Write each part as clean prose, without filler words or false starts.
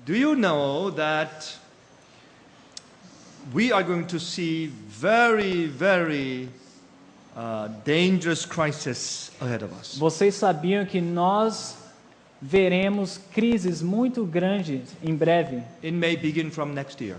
Do you know that we are going to see very dangerous crisis ahead of us? Vocês sabiam que nós veremos crises muito grandes em breve? It may begin from next year.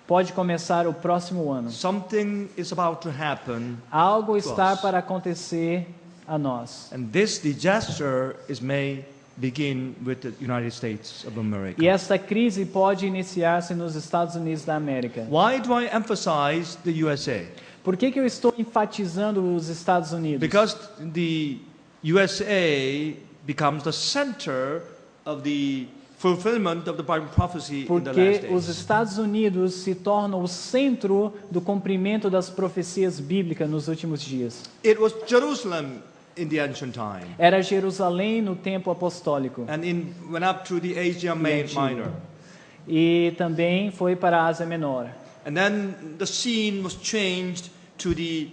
Pode começar o próximo ano. Something is about to happen, Algo to está us. para acontecer a nós. And this disaster may begin with the United States of America. E esta crise pode iniciar-se nos Estados Unidos da América. Why do I emphasize the USA? Por que eu estou enfatizando os Estados Unidos? Because the USA becomes the center of the fulfillment of the Bible prophecy in the last Porque os days. Estados Unidos se tornam o centro do cumprimento das profecias bíblicas nos últimos dias. It was Jerusalem in the ancient time, Era Jerusalém no tempo apostólico. and went up to the Asia Minor. E também foi para a Ásia Menor. And then the scene was changed to the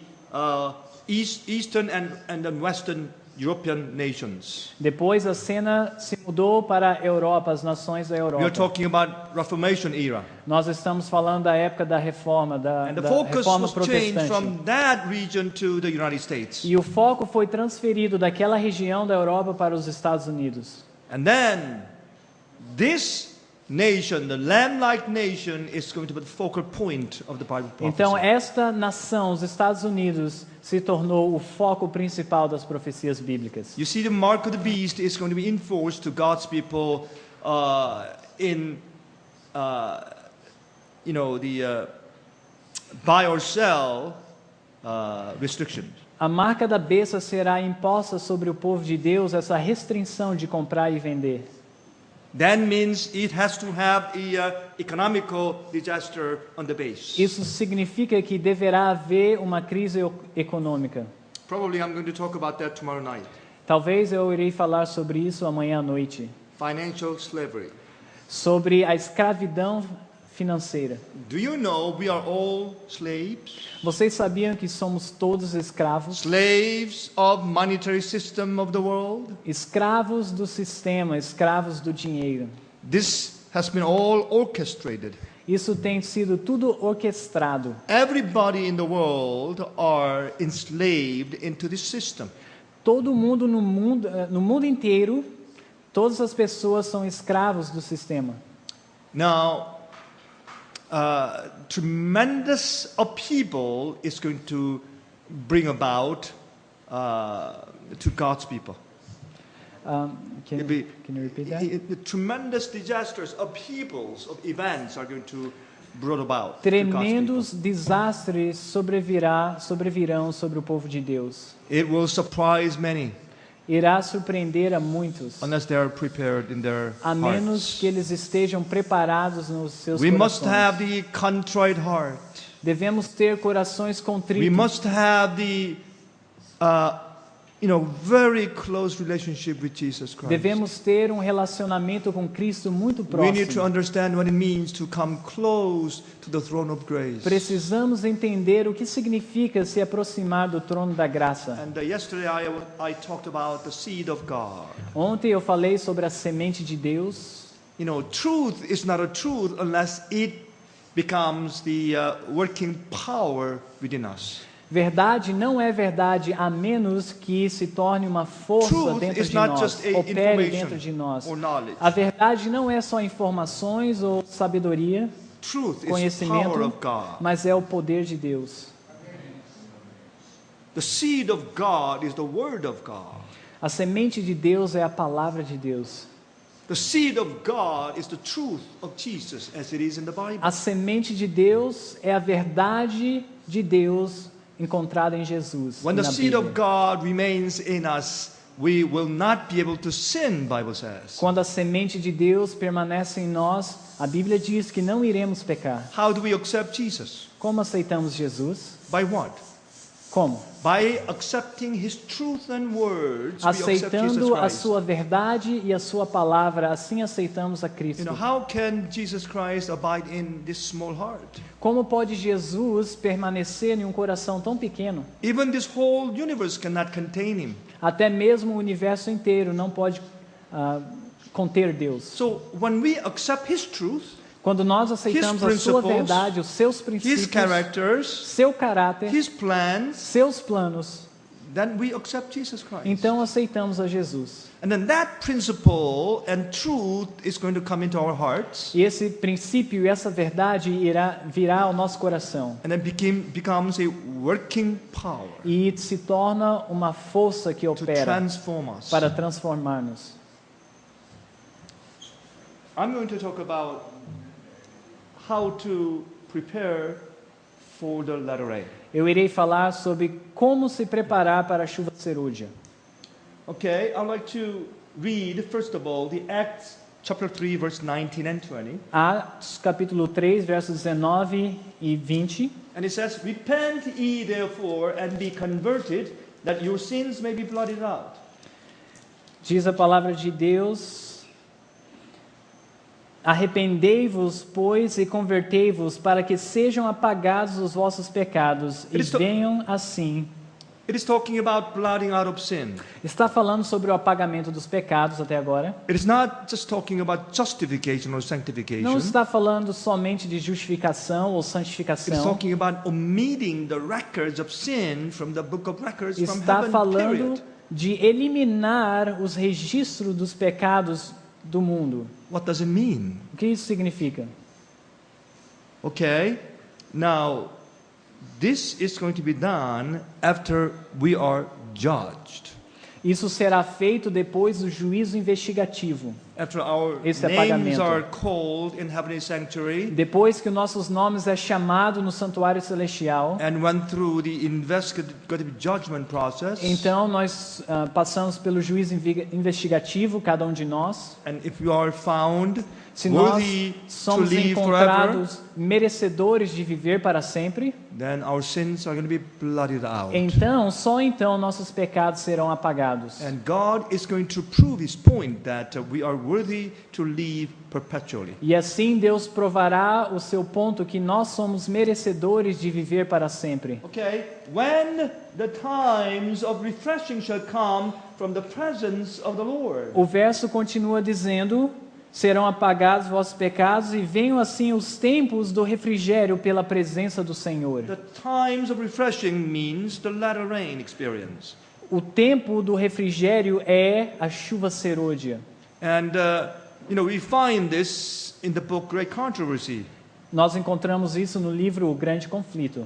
Eastern and the Western European nations. Depois a cena se mudou para a Europa, as nações da We are Europa. talking about Reformation era. Nós estamos falando da época da Reforma, And the da focus Reforma was changed Protestante. from that region to the United States. E o foco foi transferido daquela região da Europa para os Estados Unidos. And then this nation, the lamb-like nation, is going to be the focal point of the Bible prophecy. Então esta nação, os Estados Unidos, se tornou o foco principal das profecias bíblicas. You see, the mark of the beast is going to be enforced to God's people buy or sell restrictions. A marca da besta será imposta sobre o povo de Deus, essa restrição de comprar e vender. That means it has to have a economical disaster on the base. Isso significa que deverá haver uma crise econômica. Probably I'm going to talk about that tomorrow night. Talvez eu irei falar sobre isso amanhã à noite. Financial slavery. Sobre a escravidão financeira. Do you know we are all slaves? Vocês sabiam que somos todos escravos? Slaves of monetary system of the world? Escravos do sistema, escravos do dinheiro. This has been all orchestrated. Isso tem sido tudo orquestrado. Everybody in the world are enslaved into this system. Todo mundo no mundo inteiro, todas as pessoas são escravos do sistema. Now, tremendous upheaval is going to bring about to God's people. Can you repeat that? The tremendous disasters, upheavals of events are going to brought about to God's people. Tremendos desastres sobrevirão sobre o povo de Deus. It will surprise many Irá surpreender a muitos, unless they are prepared in their a menos hearts. que eles estejam preparados nos seus We must corações. have the contrite heart. Devemos ter corações We contritos. must have the very close relationship with Jesus Christ. Devemos ter um relacionamento com Cristo muito We need to próximo. understand what it means to come close to the throne of grace. Precisamos entender o que significa se aproximar do trono da graça. And yesterday I talked about the seed of God. Ontem eu falei sobre a semente de Deus. Truth is not a truth unless it becomes the working power within us. Verdade não é verdade a menos que se torne uma força Truth dentro is de not nós, just a opere information dentro de nós. or knowledge. A verdade não é só informações ou sabedoria, Truth is the conhecimento, power of God. mas é o poder de Deus. The seed of God is the word of God. A semente de Deus é a palavra de Deus. The seed of God is the truth of Jesus as it is in the Bible. A semente de Deus é a verdade de Deus encontrada em Jesus. When e the na seed of Bíblia. God remains in us, we will not be able to sin, Bible says. Quando a semente de Deus permanece em nós, a Bíblia diz que não iremos pecar. How do we accept Jesus? Como aceitamos Jesus? By what? Como? By accepting His truth and words, we accept Jesus Aceitando a Christ. sua verdade e a sua palavra, assim aceitamos a Cristo. How can Jesus Christ abide in this small heart? Como pode Jesus permanecer em um coração tão pequeno? Even this whole universe cannot contain Him. Até mesmo o universo inteiro não pode conter Deus. So when we accept His truth, Quando nós aceitamos a sua verdade, os seus His princípios, characters, seu caráter, His plans, seus planos, then we accept Jesus Christ. então aceitamos a Jesus. And then that principle and truth is going to come into our hearts, E esse princípio e essa verdade virá ao nosso coração. and then becomes a working power E se torna uma força que to opera transform us. para transformar-nos. I'm going to talk about how to prepare for the latter rain. Eu irei falar sobre como se preparar para a chuva serúdia. Okay, I'd like to read, first of all, the Acts chapter 3, verse 19 and 20. Atos capítulo 3, versos 19 e 20. And it says, "Repent ye therefore and be converted, that your sins may be blotted out." Diz a palavra de Deus: Arrependei-vos, pois, e convertei-vos, para que sejam apagados os vossos pecados, e venham assim. It is talking about blotting out of sin. Está falando sobre o apagamento dos pecados até agora. It is not just talking about justification or Não sanctification. está falando somente de justificação ou It is santificação. talking about omitting the records of sin from the book of records from Está heaven, falando period. de eliminar os registros dos pecados do mundo. What does it mean? O que isso significa? Okay, now this is going to be done after we are judged. Isso será feito depois do juízo investigativo. After our Esse names apagamento. are called in heavenly sanctuary Depois que nossos nomes é chamado no santuário celestial, and went through the investigative judgment process. então nós passamos pelo juízo investigativo, cada um de nós. And if we are found Se nós worthy to somos live forever, encontrados merecedores de viver para sempre, then our sins are going to be blotted out. então, só então nossos pecados serão apagados. And God is going to prove His point that we are worthy to live perpetually. E assim Deus provará o seu ponto que nós somos merecedores de viver para sempre. Okay, when the times of refreshing shall come from the presence of the Lord. O verso continua dizendo: serão apagados vossos pecados e venham assim os tempos do refrigério pela presença do Senhor. The times of refreshing means the latter rain experience. O tempo do refrigério é a chuva serôdia. And we find this in the book Great Controversy. Nós encontramos isso no livro O Grande Conflito.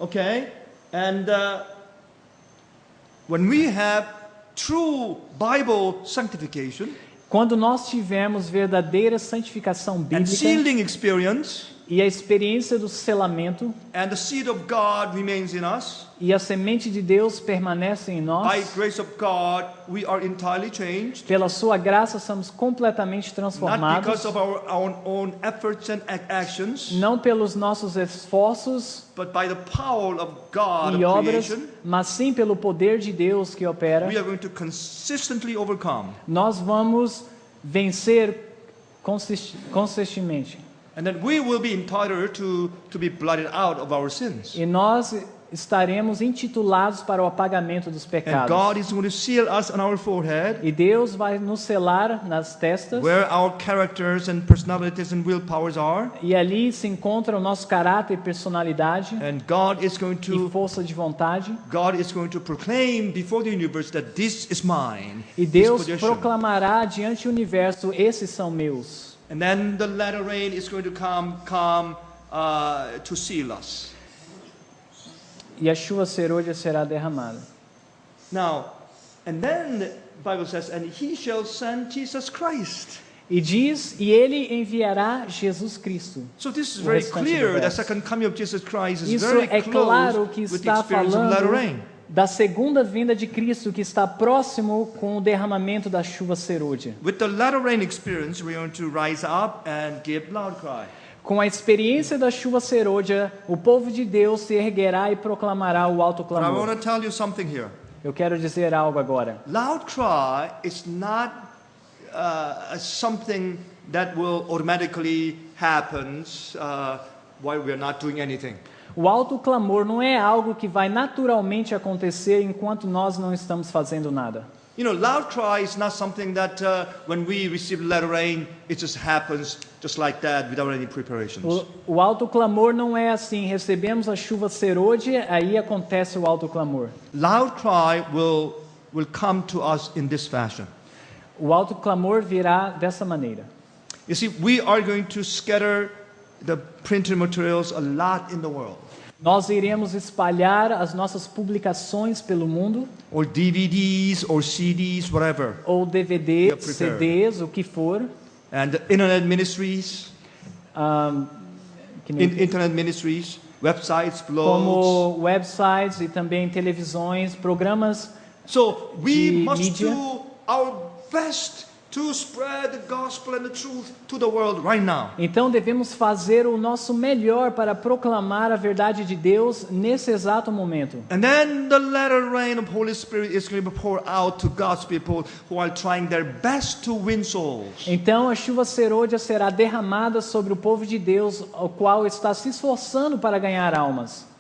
Okay, and when we have true Bible sanctification Quando nós tivermos verdadeira santificação and bíblica sealing experience, e a experiência do selamento and the seed of God remains in us, e a semente de Deus permanece em by nós, grace of God, we are entirely changed. pela sua graça somos completamente Not transformados, because of our own efforts and actions, não pelos nossos esforços but by the power of God e of obras, creation, mas sim pelo poder de Deus que opera. we are going to consistently overcome. Nós vamos vencer consistentemente. And then we will be entitled to be blotted out of our sins. E nós estaremos intitulados para o apagamento dos And pecados. God is going to seal us on our forehead, E Deus vai nos selar nas testas. where our characters and personalities and willpowers are. E ali se encontra o nosso caráter e personalidade And God is going e to força de vontade. proclaim before the universe that this is mine. E this Deus possession. proclamará diante do universo: esses são meus. And then the latter rain is going to come to seal us. E a chuva serôdia será derramada. Now, and then the Bible says, and He shall send Jesus Christ. E diz: e ele enviará Jesus Cristo. So this is O very restante clear. do The verso. second coming of Jesus Christ is Isso very é claro close que with the está experience of latter rain. falando da segunda vinda de Cristo, que está próximo com o derramamento da chuva serôdia. With the latter rain experience, we're going to rise up and give loud cry. Com a experiência da chuva serôdia, o povo de Deus se erguerá e proclamará o alto But I want clamor. to tell you something here. Eu quero dizer algo agora. Loud cry is not something that will automatically happen while we are not doing anything. O alto clamor não é algo que vai naturalmente acontecer enquanto nós não estamos fazendo nada. You know, loud cry is not something that when we receive letter rain, it just happens just like that without any preparations. O alto clamor não é assim, recebemos a chuva serôdia, aí acontece o alto clamor. Loud cry will come to us in this fashion. O alto clamor virá dessa maneira. You see, we are going to scatter the printed materials a lot in the world. Nós iremos espalhar as nossas publicações pelo mundo, Or DVDs or CDs, whatever. ou We are DVDs, prepared. CDs, o que for. And the internet ministries, Que nem- internet ministries, websites, blogs. como websites e também televisões, programas. So we de must mídia. do our best to spread the gospel and the truth to the world right now. Então devemos fazer o nosso melhor para proclamar a verdade de Deus nesse exato momento. And then the latter rain of Holy Spirit is going to be poured out to God's people who are trying their best to win souls. Então a chuva serôdia será derramada sobre o povo de Deus, o qual está se esforçando para ganhar almas.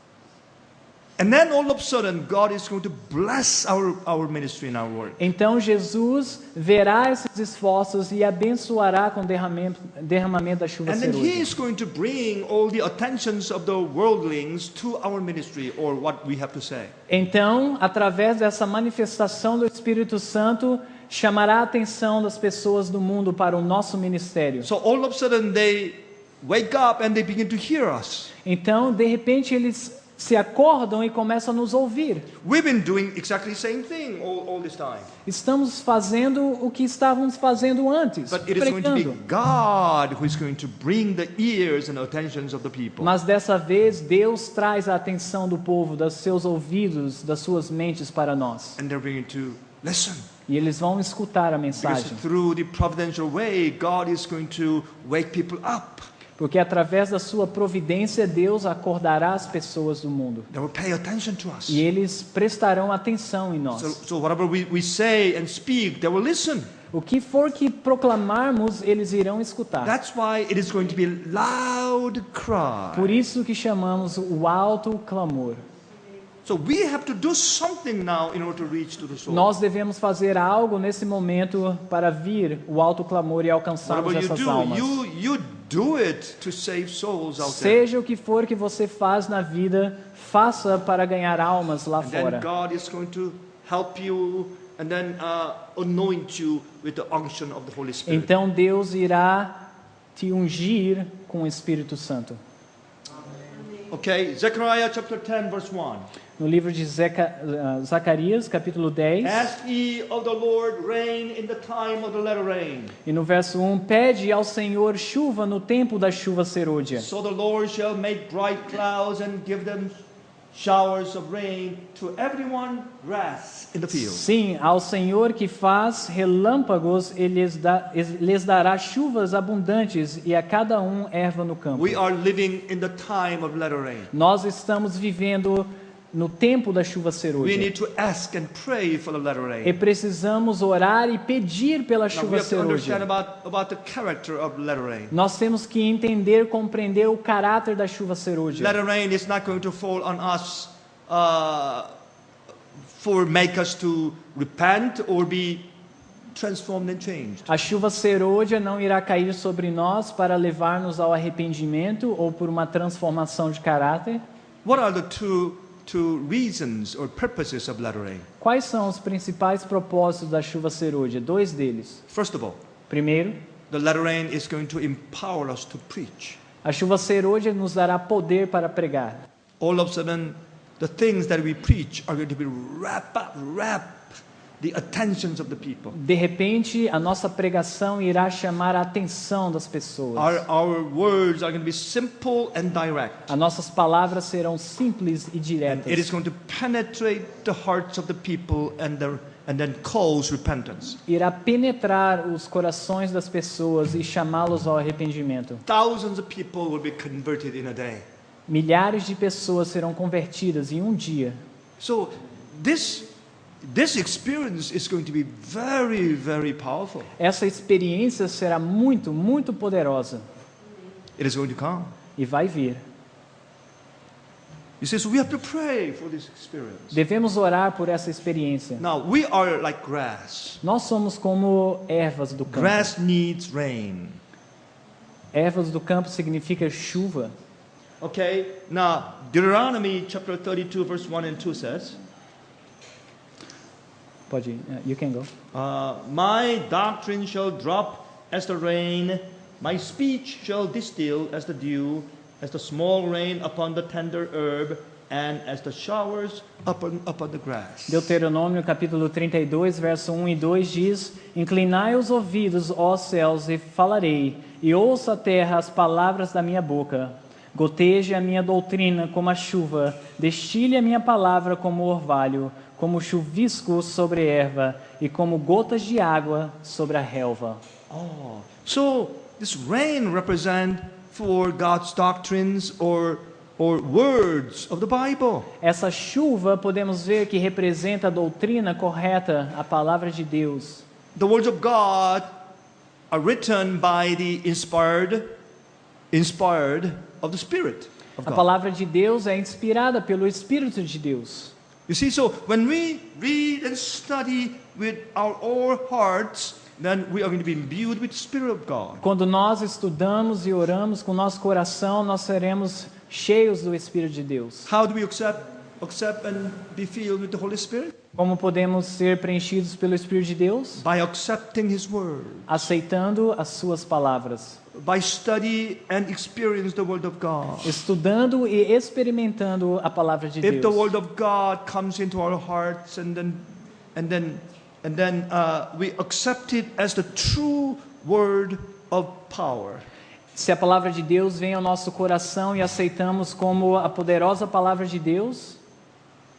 And then all of a sudden, God is going to bless our ministry and our work. Então Jesus verá esses esforços e abençoará com derramamento da chuva And then He serôdia. is going to bring all the attentions of the worldlings to our ministry, or what we have to say. Então, através dessa manifestação do Espírito Santo, chamará a atenção das pessoas do mundo para o nosso ministério. So all of a sudden, they wake up and they begin to hear us. Então, de repente, eles se acordam e começam a nos ouvir. We've been doing exactly the same thing all this time. Estamos fazendo o que estávamos fazendo antes, But it is going to be pregando. God who is going to bring the ears and attentions of the people. Mas dessa vez, Deus traz a atenção do povo, dos seus ouvidos, das suas mentes para nós. And they're going to listen. E eles vão escutar a Because mensagem. through the providential way, God is going to wake people up. Porque através da sua providência, Deus acordará as pessoas do mundo. They will pay attention to us. E eles prestarão atenção em nós. So whatever we say and speak, they will listen. O que for que proclamarmos, eles irão escutar. That's why it is going to be loud cry. Por isso que chamamos o alto clamor. So we have to do something now in order to reach to the soul. Nós devemos fazer algo nesse momento para vir o alto clamor e alcançarmos Whatever you essas do, almas. you do it to save souls out there. Seja o que for que você faz na vida, faça para ganhar almas lá And then fora. God is going to help you and then anoint you with the unction of the Holy Spirit. Então Deus irá te ungir com o Espírito Santo. Okay, Zechariah chapter 10 verse 1. No livro de Zacarias, capítulo 10, Ask ye of the Lord rain in the time of the latter rain. e no verso 1, pede ao Senhor chuva no tempo da chuva serôdia. So the Lord shall make bright clouds and give them showers of rain to everyone grass in the field. Sim, ao Senhor que faz relâmpagos, Ele lhes dará chuvas abundantes e a cada um erva no campo. We are living in the time of latter rain. Nós estamos vivendo no tempo da chuva We serôdia. need to ask and pray for the latter E rain. precisamos orar e pedir pela Now we chuva have to understand serôdia. about the character of latter rain. Nós temos que entender, compreender o caráter da chuva serôdia. Latter rain is not going to fall on us for make us to repent or be transformed and changed. A chuva serôdia não irá cair sobre nós para levar-nos ao arrependimento ou por uma transformação de caráter. What are the two reasons or purposes of latter rain? Quais são os principais propósitos da chuva serôdia? Dois deles. First of all, Primeiro, the latter rain is going to empower us to preach. a chuva serôdia nos dará poder para pregar. All of a sudden, the things that we preach are going to be wrap the attentions of the people. De repente, a nossa pregação irá chamar a atenção das pessoas. Our words are going to be simple and direct. As nossas palavras serão simples e And diretas. it is going to penetrate the hearts of the people and then cause repentance. Irá penetrar os corações das pessoas e chamá-los ao arrependimento. Thousands of people will be converted in a day. Milhares de pessoas serão convertidas em um dia. So this experience is going to be very, very powerful. Essa experiência será muito, muito poderosa It is going to come. e vai vir. He says we have to pray for this experience. Devemos orar por essa experiência. Now, we are like grass. Nós somos como ervas do campo. Grass needs rain. Ervas do campo significa chuva. Okay, now Deuteronomy chapter 32 verse 1 and 2 says, Pode ir. You can go. My doctrine shall drop as the rain, my speech shall distill as the dew, as the small rain upon the tender herb, and as the showers upon the grass. Deuteronômio capítulo 32, verso 1 e 2 diz: Inclinai os ouvidos, ó céus, e falarei, e ouça a terra as palavras da minha boca. Goteje a minha doutrina como a chuva, destile a minha palavra como orvalho, como chuvisco sobre erva, e como gotas de água sobre a relva. Oh, so this rain represent for God's doctrines or words of the Bible. Essa chuva podemos ver que representa a doutrina correta, a palavra de Deus. The words of God are written by the inspired of the Spirit of A God. palavra de Deus é inspirada pelo Espírito de Deus. You see, so when we read and study with our whole hearts, then we are going to be imbued with the Spirit of God. Quando nós estudamos e oramos com nosso coração, nós seremos cheios do Espírito de Deus. How do we accept and be filled with the Holy Spirit? Como podemos ser preenchidos pelo Espírito de Deus? By accepting His Word, Aceitando as suas palavras, by study and experience the Word of God. estudando e experimentando a palavra de If the Deus. Word of God comes into our hearts and then we accept it as the true Word of power. Se a palavra de Deus vem ao nosso coração e aceitamos como a poderosa palavra de Deus,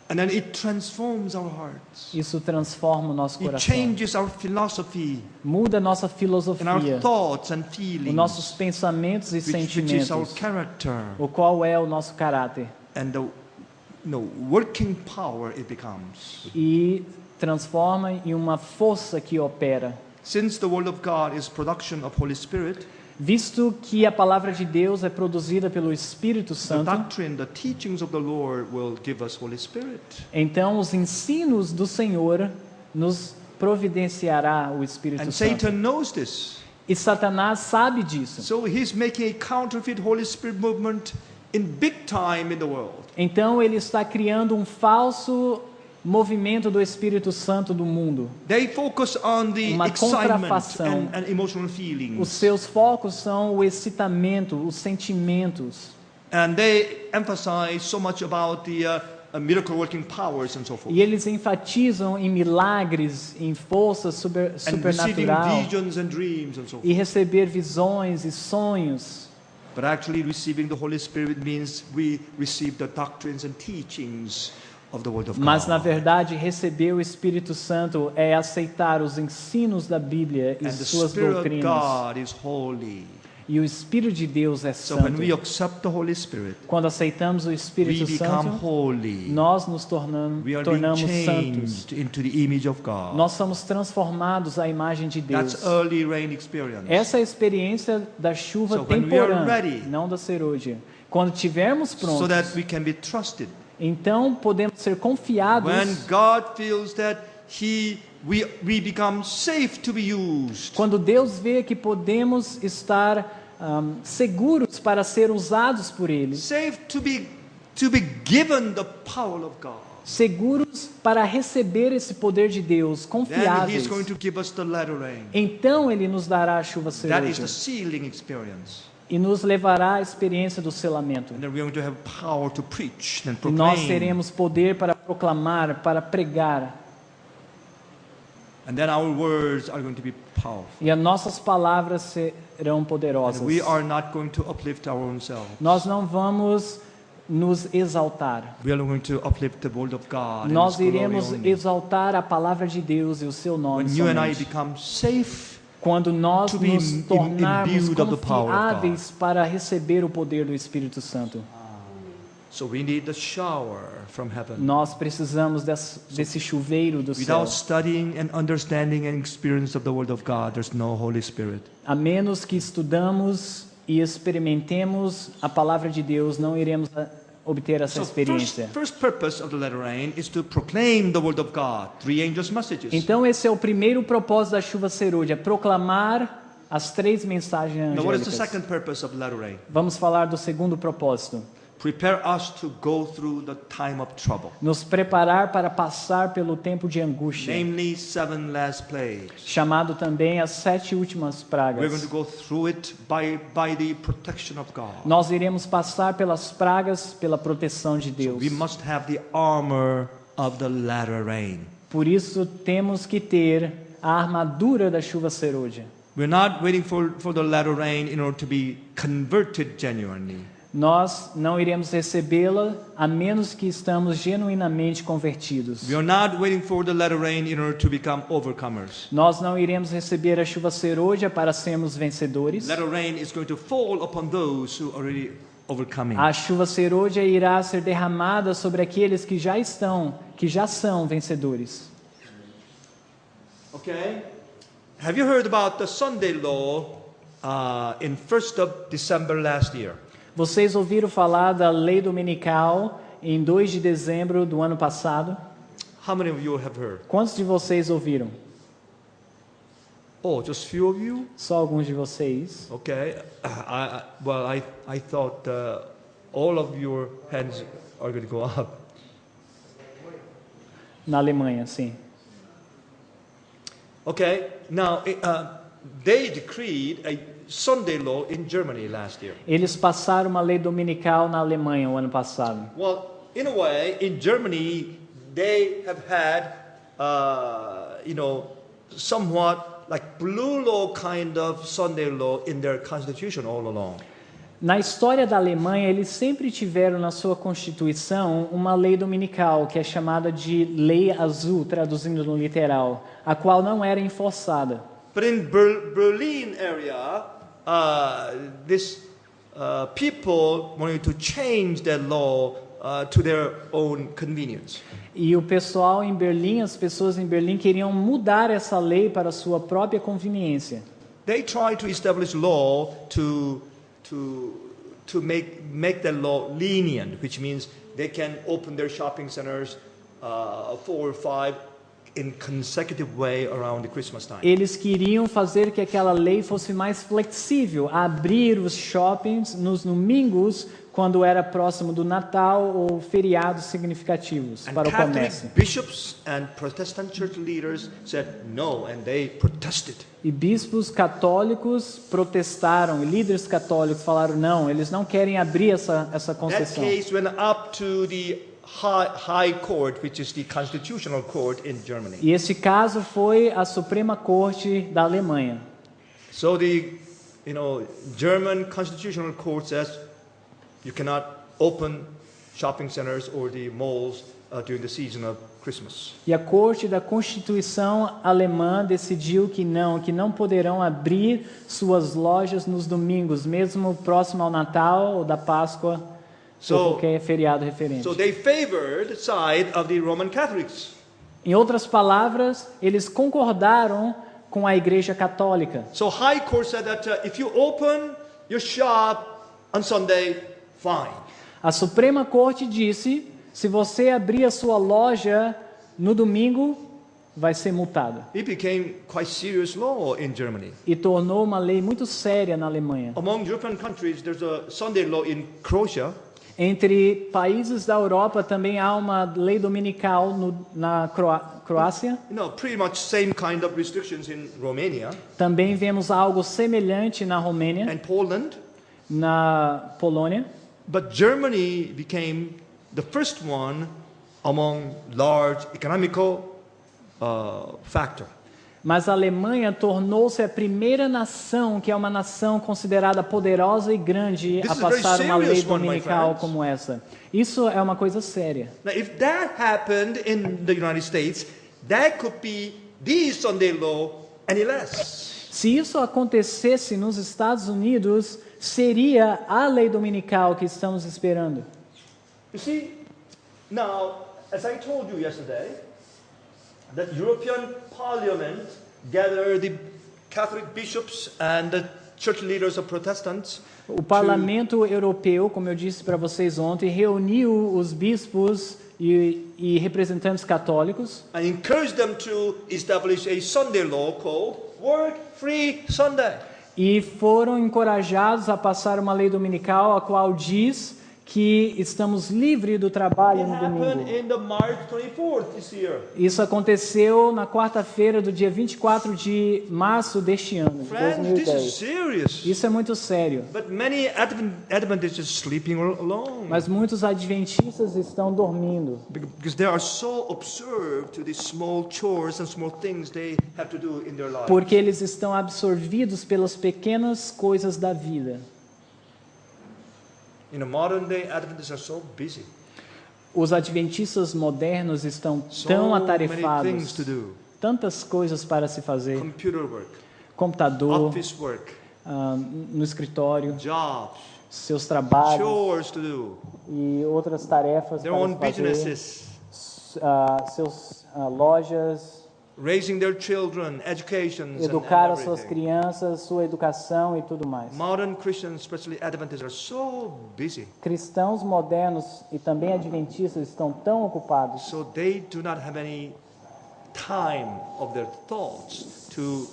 And then it transforms our hearts. isso transforma o nosso It coração. changes our philosophy Muda a nossa and our filosofia, thoughts and os feelings, nossos pensamentos e which is our sentimentos, character. o qual é o nosso caráter. And the working power it becomes. E transforma em uma força que opera. Since the Word of God is production of Holy Spirit, Visto que a palavra de Deus é produzida pelo Espírito the Santo, doctrine, the teachings of the Lord will give us Holy Spirit. então os ensinos do Senhor nos providenciará o Espírito And Santo. Satan knows this. E Satanás sabe disso. So he's making a counterfeit Holy Spirit movement in big time in the world. Então ele está criando um falso movimento do Espírito Santo do mundo. They focus on the Uma excitement contrafação. and emotional Os feelings. seus focos são o excitamento, os sentimentos. And they emphasize so much about the miracle working powers and so forth. E eles enfatizam em milagres, em força And receiving supernatural. visions and dreams and so forth. E receber visões e sonhos. But actually receiving the Holy Spirit means we receive the doctrines and teachings of the Word of God. Mas na verdade, receber o Espírito Santo é aceitar os ensinos da Bíblia e And the suas Spirit of doutrinas. God is holy. E o Espírito de Deus é So when we santo. accept the Holy Spirit, Quando aceitamos o we Espírito become Santo, holy. nós nos tornamos We are being santos. changed into the image of God. Nós somos transformados à imagem de Deus. That's early rain experience. Essa é a experiência da chuva So when we are temporânea, ready, não da serôdia. Quando tivermos So prontos, that we can be trusted. então podemos ser confiados. When God feels that we become safe to be used. Quando Deus vê que podemos estar seguros para ser usados por Ele, Safe to be given the power of God. seguros para receber esse poder de Deus, Then confiáveis. He's going to give us the latter rain. Então Ele nos dará a chuva That is serôdia the sealing experience. e nos levará à experiência do selamento. And then we're going to have power to preach and E nós proclaim. teremos poder para proclamar, para pregar. And then our words are going to be powerful. E as nossas palavras serão And poderosas. we are not going to uplift our own self. Nós não vamos nos exaltar. We are going to uplift the word of God. and Nós His glory iremos only. exaltar a palavra de Deus e o seu nome When you and I somente. become safe, Quando nós to be nos tornarmos imbued of the power of confiáveis para receber o poder do Espírito Santo. so we need the shower from heaven. Nós precisamos desse chuveiro do céu. Without studying and understanding and experience of the word of God, there's no Holy Spirit. A menos que estudamos e experimentemos a palavra de Deus, não iremos obter essa So experiência. first purpose of the latter rain is to proclaim the word of God. 3 angels' messages. Então esse é o primeiro propósito da chuva serúdia, proclamar as 3 mensagens Now what is the angélicas. second purpose of the latter rain? Vamos falar do segundo propósito. Prepare us to go through the time of trouble. Nos preparar para passar pelo tempo de angústia, Namely 7 last plagues. chamado também as 7 últimas We're going pragas. to go through it by the protection of God. Nós iremos passar pelas pragas pela proteção de Deus. We must have the armor of the latter rain. Por isso temos que ter a armadura da chuva serúdia. We're not waiting for the latter rain in order to be converted genuinely. Nós não iremos recebê-la a menos que estamos genuinamente convertidos. We are not waiting for the latter rain in order to become overcomers. Nós não iremos receber a chuva serúdia para sermos vencedores. Latter rain is going to fall upon those who are already overcoming. A chuva serúdia irá ser derramada sobre aqueles que já são vencedores. Okay? Have you heard about the Sunday law in 1st of December last year? Vocês ouviram falar da lei dominical em 2 de dezembro do ano passado? How many of you have heard? Quantos de vocês ouviram? Oh, just few of you? Só alguns de vocês. Okay. I thought all of your hands are going to go up. Na Alemanha, sim. Okay. Now, they decreed a Sunday law in Germany last year. Eles passaram uma lei dominical na Alemanha o ano passado. Well, in a way, in Germany, they have had, somewhat like blue law kind of Sunday law in their constitution all along. Na história da Alemanha, eles sempre tiveram na sua constituição uma lei dominical, que é chamada de Lei Azul, traduzindo no literal, a qual não era enforçada. But in Berlin area, this people wanted to change that law to their own convenience. E o pessoal em Berlim, as pessoas em Berlim queriam mudar essa lei para a sua própria conveniência. They tried to establish law to make that law lenient, which means they can open their shopping centers 4 or 5 in consecutive way around the Christmas time. Eles queriam fazer que aquela lei fosse mais flexível, abrir os shoppings nos domingos quando era próximo do Natal ou feriados significativos And para o Catholic comércio. bishops and Protestant church leaders said no, and they protested. E bispos católicos protestaram, e líderes católicos falaram não, eles não querem abrir essa That concessão. case went up to the High Court, which is the constitutional court in Germany. E esse caso foi a Suprema Corte da Alemanha. So the German constitutional court says you cannot open shopping centers or the malls during the season of Christmas. E a Corte da Constituição Alemã decidiu que não poderão abrir suas lojas nos domingos, mesmo próximo ao Natal ou da Páscoa, ou qualquer feriado referente. So they favored the side of the Roman Catholics. Em outras palavras, eles concordaram com a Igreja Católica. So High Court said that if you open your shop on Sunday, fine. A Suprema Corte disse, se você abrir a sua loja no domingo, vai ser multado. It became quite serious law in Germany. E tornou uma lei muito séria na Alemanha. Among European countries, there's a Sunday law in Croatia. Entre países da Europa também há uma lei dominical na Croácia. Pretty much same kind of restrictions in Romania Também vemos algo semelhante na Romênia, and Poland. na Polônia. But Germany became the first one among large economical factor. Mas a Alemanha tornou-se a primeira nação que é uma nação considerada poderosa e grande This a is a very passar uma lei serious one, my dominical friends. como essa. Isso é uma coisa séria. Now, if that happened in the United States, that could be the Sunday law any less. Se isso acontecesse nos Estados Unidos, seria a lei dominical que estamos esperando. You see, now, as I told you yesterday, that European Parliament gathered the Catholic bishops and the church leaders of Protestants O Parlamento Europeu, como eu disse para vocês ontem, reuniu os bispos e representantes católicos and encouraged them to establish a Sunday law called Work Free Sunday. e foram encorajados a passar uma lei dominical a qual diz que estamos livres do trabalho It no happened domingo. in the March 24th this year. Isso aconteceu na quarta-feira do dia 24 de março deste ano, de Friends, this is 2010. serious. Isso é muito sério. But many Adventists sleeping alone Mas muitos adventistas estão dormindo, because they are so observed to these small chores and small things they have to do in their life. porque eles estão absorvidos pelas pequenas coisas da vida. In the modern day, Adventists are so busy. Os adventistas modernos estão So tão many atarefados, things to do. tantas coisas para se fazer, Computer work, computador, office work, no escritório, jobs, seus trabalhos chores to do, e outras tarefas their para own se fazer, businesses, seus lojas, raising their children, educations, educar and as suas everything. crianças, sua educação e tudo mais. Modern Christians, especially Adventists, are so busy, Cristãos modernos e também adventistas estão tão ocupados, so they do not have any time of their thoughts to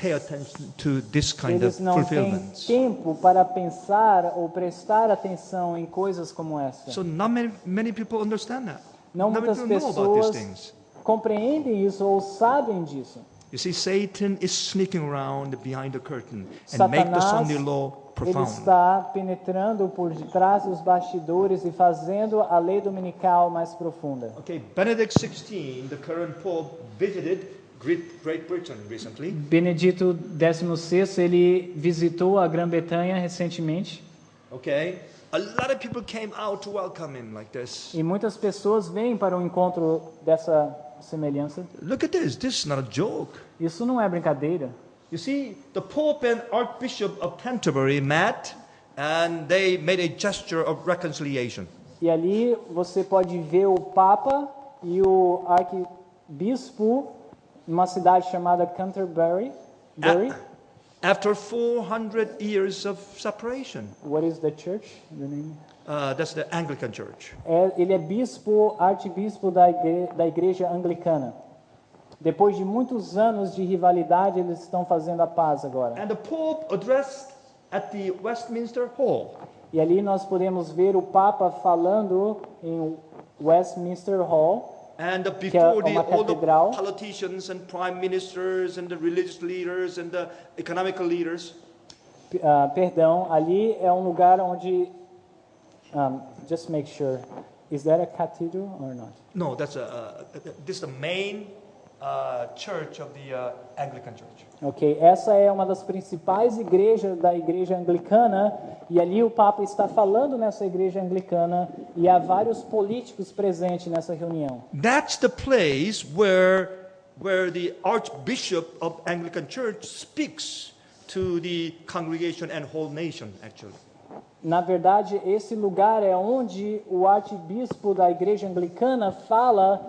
pay attention to this kind of eles não têm fulfillments. tempo para pensar ou prestar atenção em coisas como essa. So not many people understand that. Não Not many muitas people know about these pessoas things. compreendem isso ou sabem disso. You see, Satan is sneaking around behind the curtain and make the Satanás, Sunday law ele profound. está penetrando por detrás dos bastidores e fazendo a lei dominical mais profunda. Okay, Benedict XVI, the current Pope, visited Great Britain recently. Benedito XVI, ele visitou a Grã-Bretanha recentemente Okay, a lot of people came out to welcome him like this. e muitas pessoas vêm para o encontro dessa semelhança. Look at this. This is not a joke. Isso não é brincadeira. You see, the Pope and Archbishop of Canterbury met and they made a gesture of reconciliation. E ali você pode ver o Papa e o Arcebispo numa cidade chamada Canterbury. After 400 years of separation. What is the church? The name? That's the Anglican Church. Ele é bispo, arcebispo da igreja anglicana. Depois de muitos anos de rivalidade, eles estão fazendo a paz agora. And the Pope addressed at the Westminster Hall. E ali nós podemos ver o Papa falando em Westminster Hall, And que é before uma all the catedral. politicians and prime ministers and the religious leaders and the economical leaders, Perdão, ali é um lugar onde, just make sure, is that a cathedral or not? no, this is the main church of the Anglican Church. Ok, essa é uma das principais igrejas da igreja anglicana e ali o Papa está falando nessa igreja anglicana e há vários políticos presentes nessa reunião. That's the place where the Archbishop of Anglican Church speaks to the congregation and whole nation, actually. Na verdade, esse lugar é onde o arcebispo da igreja anglicana fala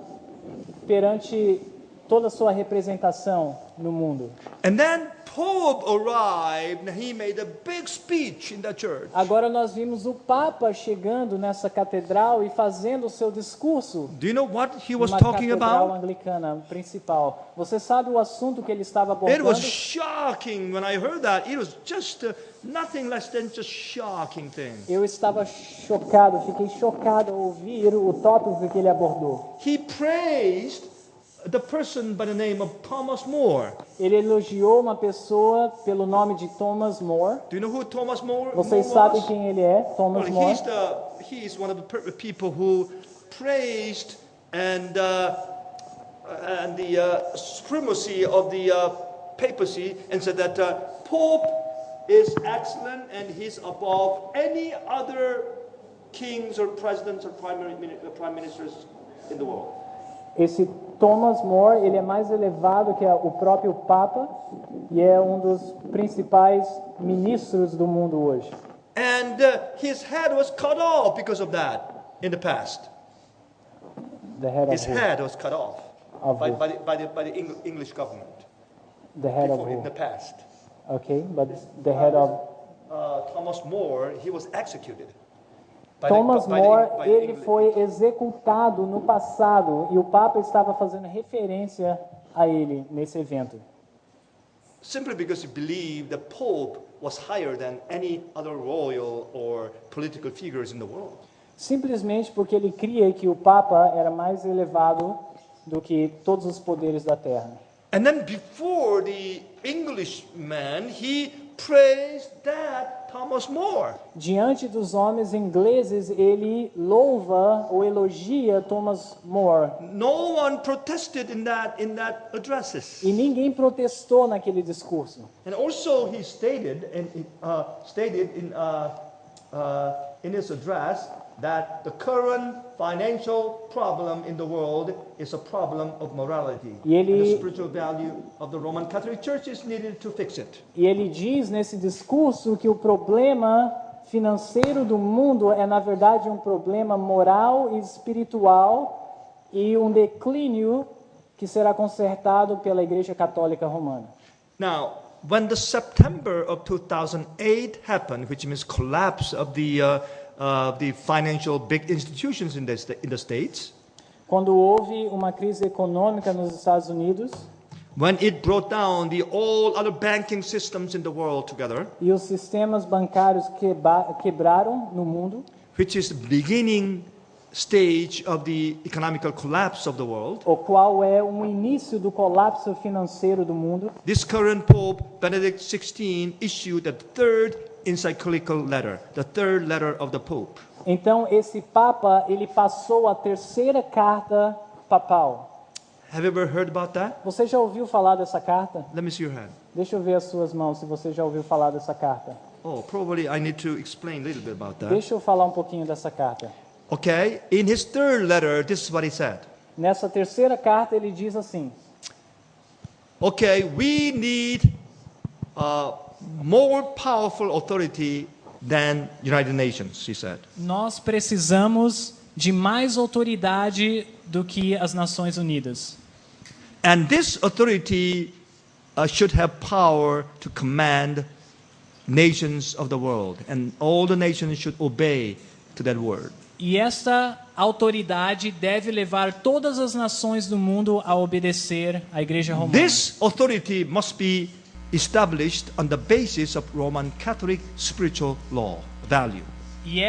perante toda a sua representação no mundo. And then Pope arrived and he made a big speech in the church. Agora nós vimos o Papa chegando nessa catedral e fazendo o seu discurso. Do you know what he was Uma talking catedral about? anglicana principal. Você sabe o assunto que ele estava It was abordando? shocking when I heard that. It was just nothing less than just shocking thing. Eu estava chocado, fiquei chocado ao ouvir o tópico que ele abordou. He praised the person by the name of Thomas More. Ele elogiou uma pessoa pelo nome de Thomas More. Do you know who Thomas More Vocês was? sabem quem ele é, Thomas Well, More? he is one of the people who praised and the supremacy of the papacy and said that Pope is excellent and he's above any other kings or presidents or prime ministers in the world. Esse Thomas More, ele é mais elevado que o próprio Papa e é um dos principais ministros do mundo hoje. And his head was cut off because of that in the past. The head His of who? head was cut off Of by who? the English government The head of before, in who? the past. Okay, but the head of Thomas More, he was executed. Thomas More, by the ele English. foi executado no passado e o Papa estava fazendo referência a ele nesse evento. Simply because he believed the Pope was higher than any other royal or political figures in the world. Simplesmente porque ele cria que o Papa era mais elevado do que todos os poderes da Terra. And then before the Englishman, he praised that Thomas More. Diante dos homens ingleses, ele louva ou elogia Thomas More. No one protested in that addresses. E ninguém protestou naquele discurso. And also he stated in his address that the current financial problem in the world is a problem of morality. E ele- And the spiritual value of the Roman Catholic Church is needed to fix it. E ele diz nesse discurso que o problema financeiro do mundo é, na verdade, um problema moral e espiritual e um declínio que será consertado pela Igreja Católica Romana. Now, when the September of 2008 happened, which means collapse of the financial big institutions in the States, Quando houve uma crise econômica nos Estados Unidos when it brought down all other banking systems in the world together, e os sistemas bancários quebraram no mundo, which is the beginning stage of the economical collapse of the world, o qual é um início do colapso financeiro do mundo, this current Pope, Benedict XVI, issued the third encyclical letter, the third letter of the Pope. então esse Papa ele passou a terceira carta papal. Have you ever heard about that? Você já ouviu falar dessa carta? Let me see your hand. Deixa eu ver as suas mãos se você já ouviu falar dessa carta. Oh, probably I need to explain a little bit about that. Deixa eu falar um pouquinho dessa carta. Okay, in his third letter, this is what he said. Nessa terceira carta ele diz assim: Okay, we need more powerful authority than United Nations, he said. nós precisamos de mais autoridade do que as Nações Unidas. And this authority should have power to command nations of the world, and all the nations should obey to that word. E esta autoridade deve levar todas as nações do mundo a obedecer à Igreja Romana. This authority must be established on the basis of Roman Catholic spiritual law, value. E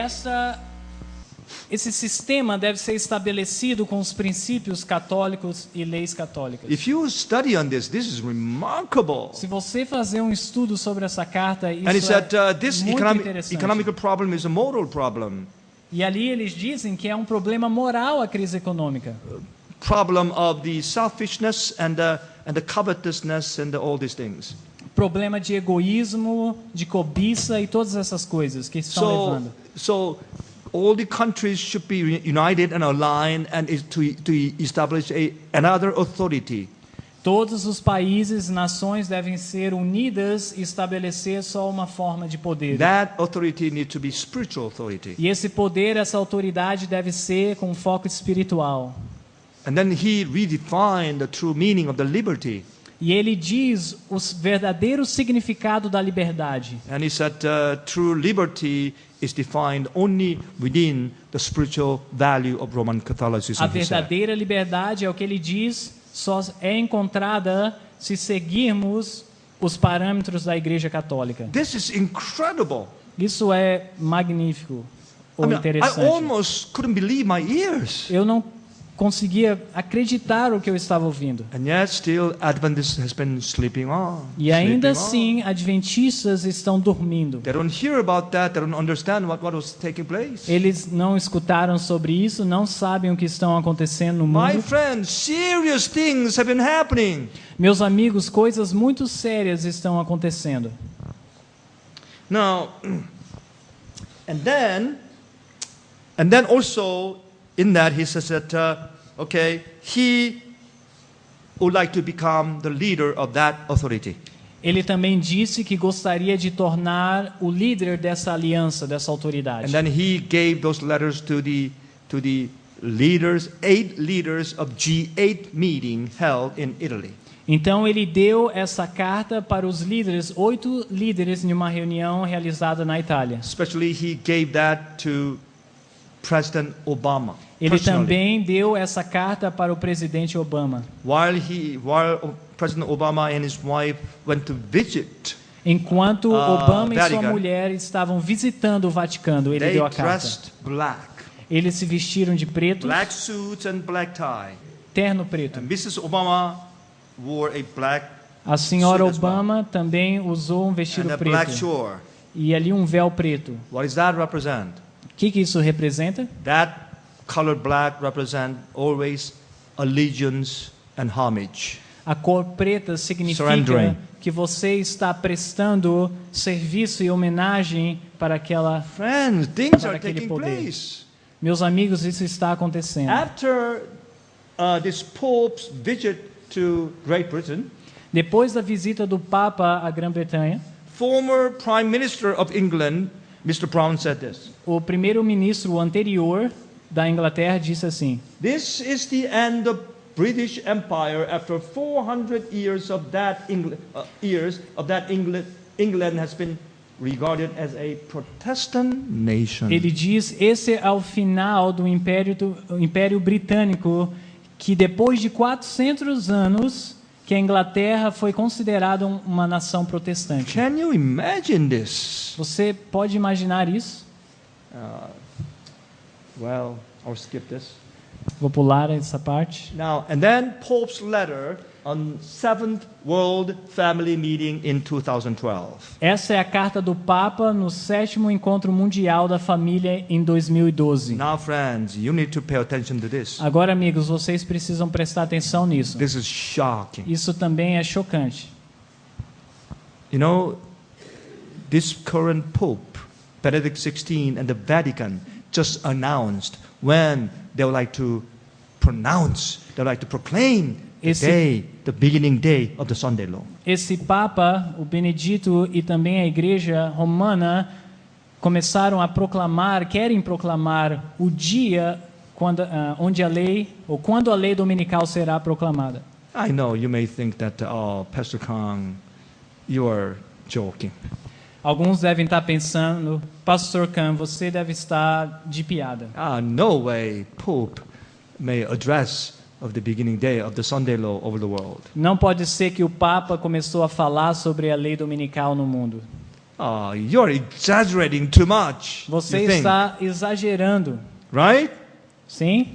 esse sistema deve ser estabelecido com os princípios católicos e leis católicas. If you study on this is remarkable. Se você fazer um estudo sobre essa carta, And he isso said é this muito interessante. economical problem is a moral problem. E ali eles dizem que é um problema moral a crise econômica. Problem of the selfishness and the covetousness and all these things. Problema de egoísmo, de cobiça e todas essas coisas que estão levando. So all the countries should be united and aligned and to establish another authority. Todos os países, nações devem ser unidas e estabelecer só uma forma de poder. That authority needs to be spiritual authority. E esse poder, essa autoridade deve ser com foco espiritual. And then he redefined the true meaning of the liberty. E ele diz o verdadeiro significado da liberdade. And he said true liberty is defined only within the spiritual value of Roman Catholicism. A verdadeira liberdade, é o que ele diz, só é encontrada se seguirmos os parâmetros da Igreja Católica. This is incredible. Isso é magnífico ou I mean, I interessante. almost couldn't believe my ears. Eu não conseguia acreditar o que eu estava ouvindo. And yet still Adventists has been sleeping on. E ainda sleeping on. assim, adventistas estão dormindo. They don't hear about that, they don't understand what was taking place. Eles não escutaram sobre isso, não sabem o que estão acontecendo no My mundo. friends, serious things have been happening. Meus amigos, coisas muito sérias estão acontecendo. Now, and then also in that he says that okay, he would like to become the leader of that authority. Ele também disse que gostaria de tornar o líder dessa aliança, dessa autoridade. And then he gave those letters to the leaders, 8 leaders of G8 meeting held in Italy. Então ele deu essa carta para os líderes, 8 líderes, em uma reunião realizada na Itália. Especially he gave that to President Obama. Ele personally. também deu essa carta para o presidente Obama. While President Obama and his wife went to visit, Enquanto Obama e sua Vatican, mulher estavam visitando o Vaticano, ele they deu a carta. dressed black. Eles se vestiram de preto, Black suits and black tie. terno preto. And Mrs. Obama wore a black A senhora suit as well. Obama também usou um vestido and a black preto shore. e ali um véu preto. What does that represent? O que isso representa? That color black represent always allegiance and homage. A cor preta significa Surrendering. que você está prestando serviço e homenagem para aquela... Friends, things Para are aquele taking poder. place. Meus amigos, isso está acontecendo. After this Pope's visit to Great Britain, Depois da visita do Papa à Grã-Bretanha, former Prime Minister of England, Mr. Brown, said this. o primeiro-ministro anterior da Inglaterra disse assim: This is the end of British Empire after 400 years of that England has been regarded as a Protestant nation. Ele diz: esse é o final do Império Britânico, que depois de 400 anos que a Inglaterra foi considerada uma nação protestante. Can you imagine this? Você pode imaginar isso? Well, I'll skip this. Vou pular essa parte. Now, and then Pope's letter on 7th World Family Meeting in 2012. Essa é a carta do Papa no 7º Encontro Mundial da Família em 2012. Now, friends, you need to pay attention to this. Agora, amigos, vocês precisam prestar atenção nisso. This is shocking. Isso também é chocante. You know, this current Pope, Benedict XVI, and the Vatican just announced when they would like to proclaim the beginning day of the Sunday law. Esse Papa, o Benedito, e também a Igreja Romana querem proclamar o dia quando a lei dominical será proclamada. I know you may think that, Pastor Kang, you are joking. Alguns devem estar pensando, Pastor Khan, você deve estar de piada. No way Pope may address of the beginning day of the Sunday law over the world. Não pode ser que o Papa começou a falar sobre a lei dominical no mundo. You're exaggerating too much. Você you think, está exagerando. right? Sim?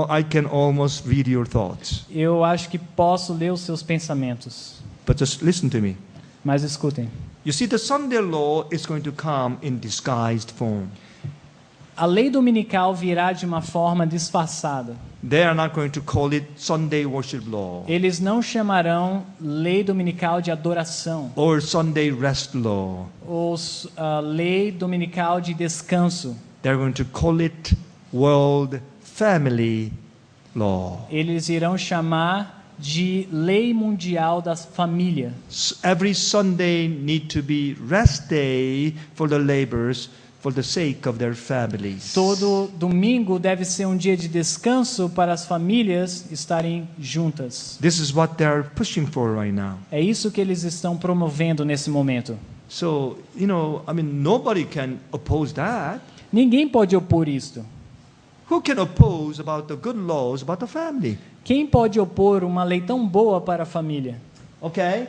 I can almost read your thoughts. Eu acho que posso ler os seus pensamentos. But just listen to me. Mas escutem. You see, the Sunday law is going to come in disguised form. A lei dominical virá de uma forma disfarçada. They are not going to call it Sunday worship law Eles não chamarão lei dominical de adoração or Sunday rest law. ou lei dominical de descanso. They're going to call it World Family Law. Eles irão chamar de lei mundial da família. Every Sunday need to be rest day for the laborers for the sake of their families. Todo domingo deve ser um dia de descanso para as famílias estarem juntas. This is what they're pushing for right now. É isso que eles estão promovendo nesse momento. So, nobody can oppose that. Ninguém pode opor isto. Who can oppose about the good laws about the family? Quem pode opor uma lei tão boa para a família? Okay.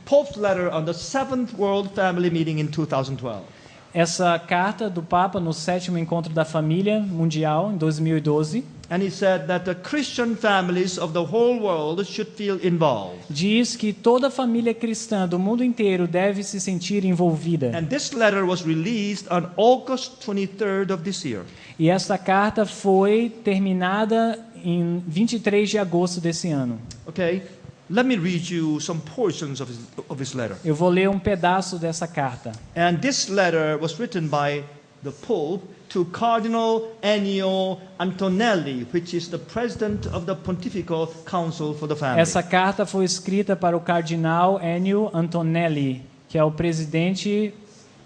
Pope's letter on the 7th World Family Meeting in 2012. Essa carta do Papa no 7º Encontro da Família Mundial, em 2012, And he said that the Christian families of the whole world should feel involved. diz que toda família cristã do mundo inteiro deve se sentir envolvida. And this letter was released on August 23rd of this year. E essa carta foi terminada em 23 de agosto desse ano. Okay. Let me read you some portions of his letter. Eu vou ler um pedaço dessa carta. And this letter was written by the Pope to Cardinal Ennio Antonelli, which is the president of the Pontifical Council for the Family. Essa carta foi escrita para o cardeal Ennio Antonelli, que é o presidente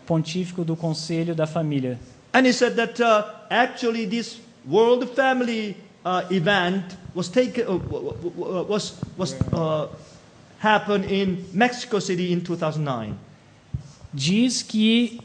pontífico do Conselho da Família. And he said that actually this World Family event was happened in Mexico City in 2009. Diz que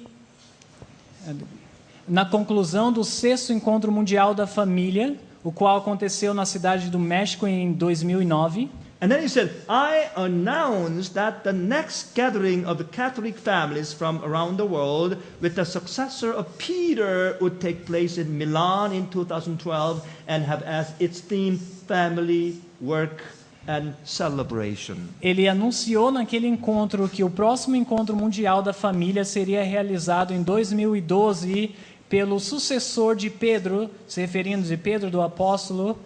na conclusão do 6º Encontro Mundial da Família, o qual aconteceu na cidade do México em 2009. And then he said, I announce that the next gathering of the Catholic families from around the world with the successor of Peter would take place in Milan in 2012 and have as its theme family, work and celebration. Ele anunciou naquele encontro que o próximo encontro mundial da família seria realizado em 2012 pelo sucessor de Pedro, se referindo de Pedro do apóstolo,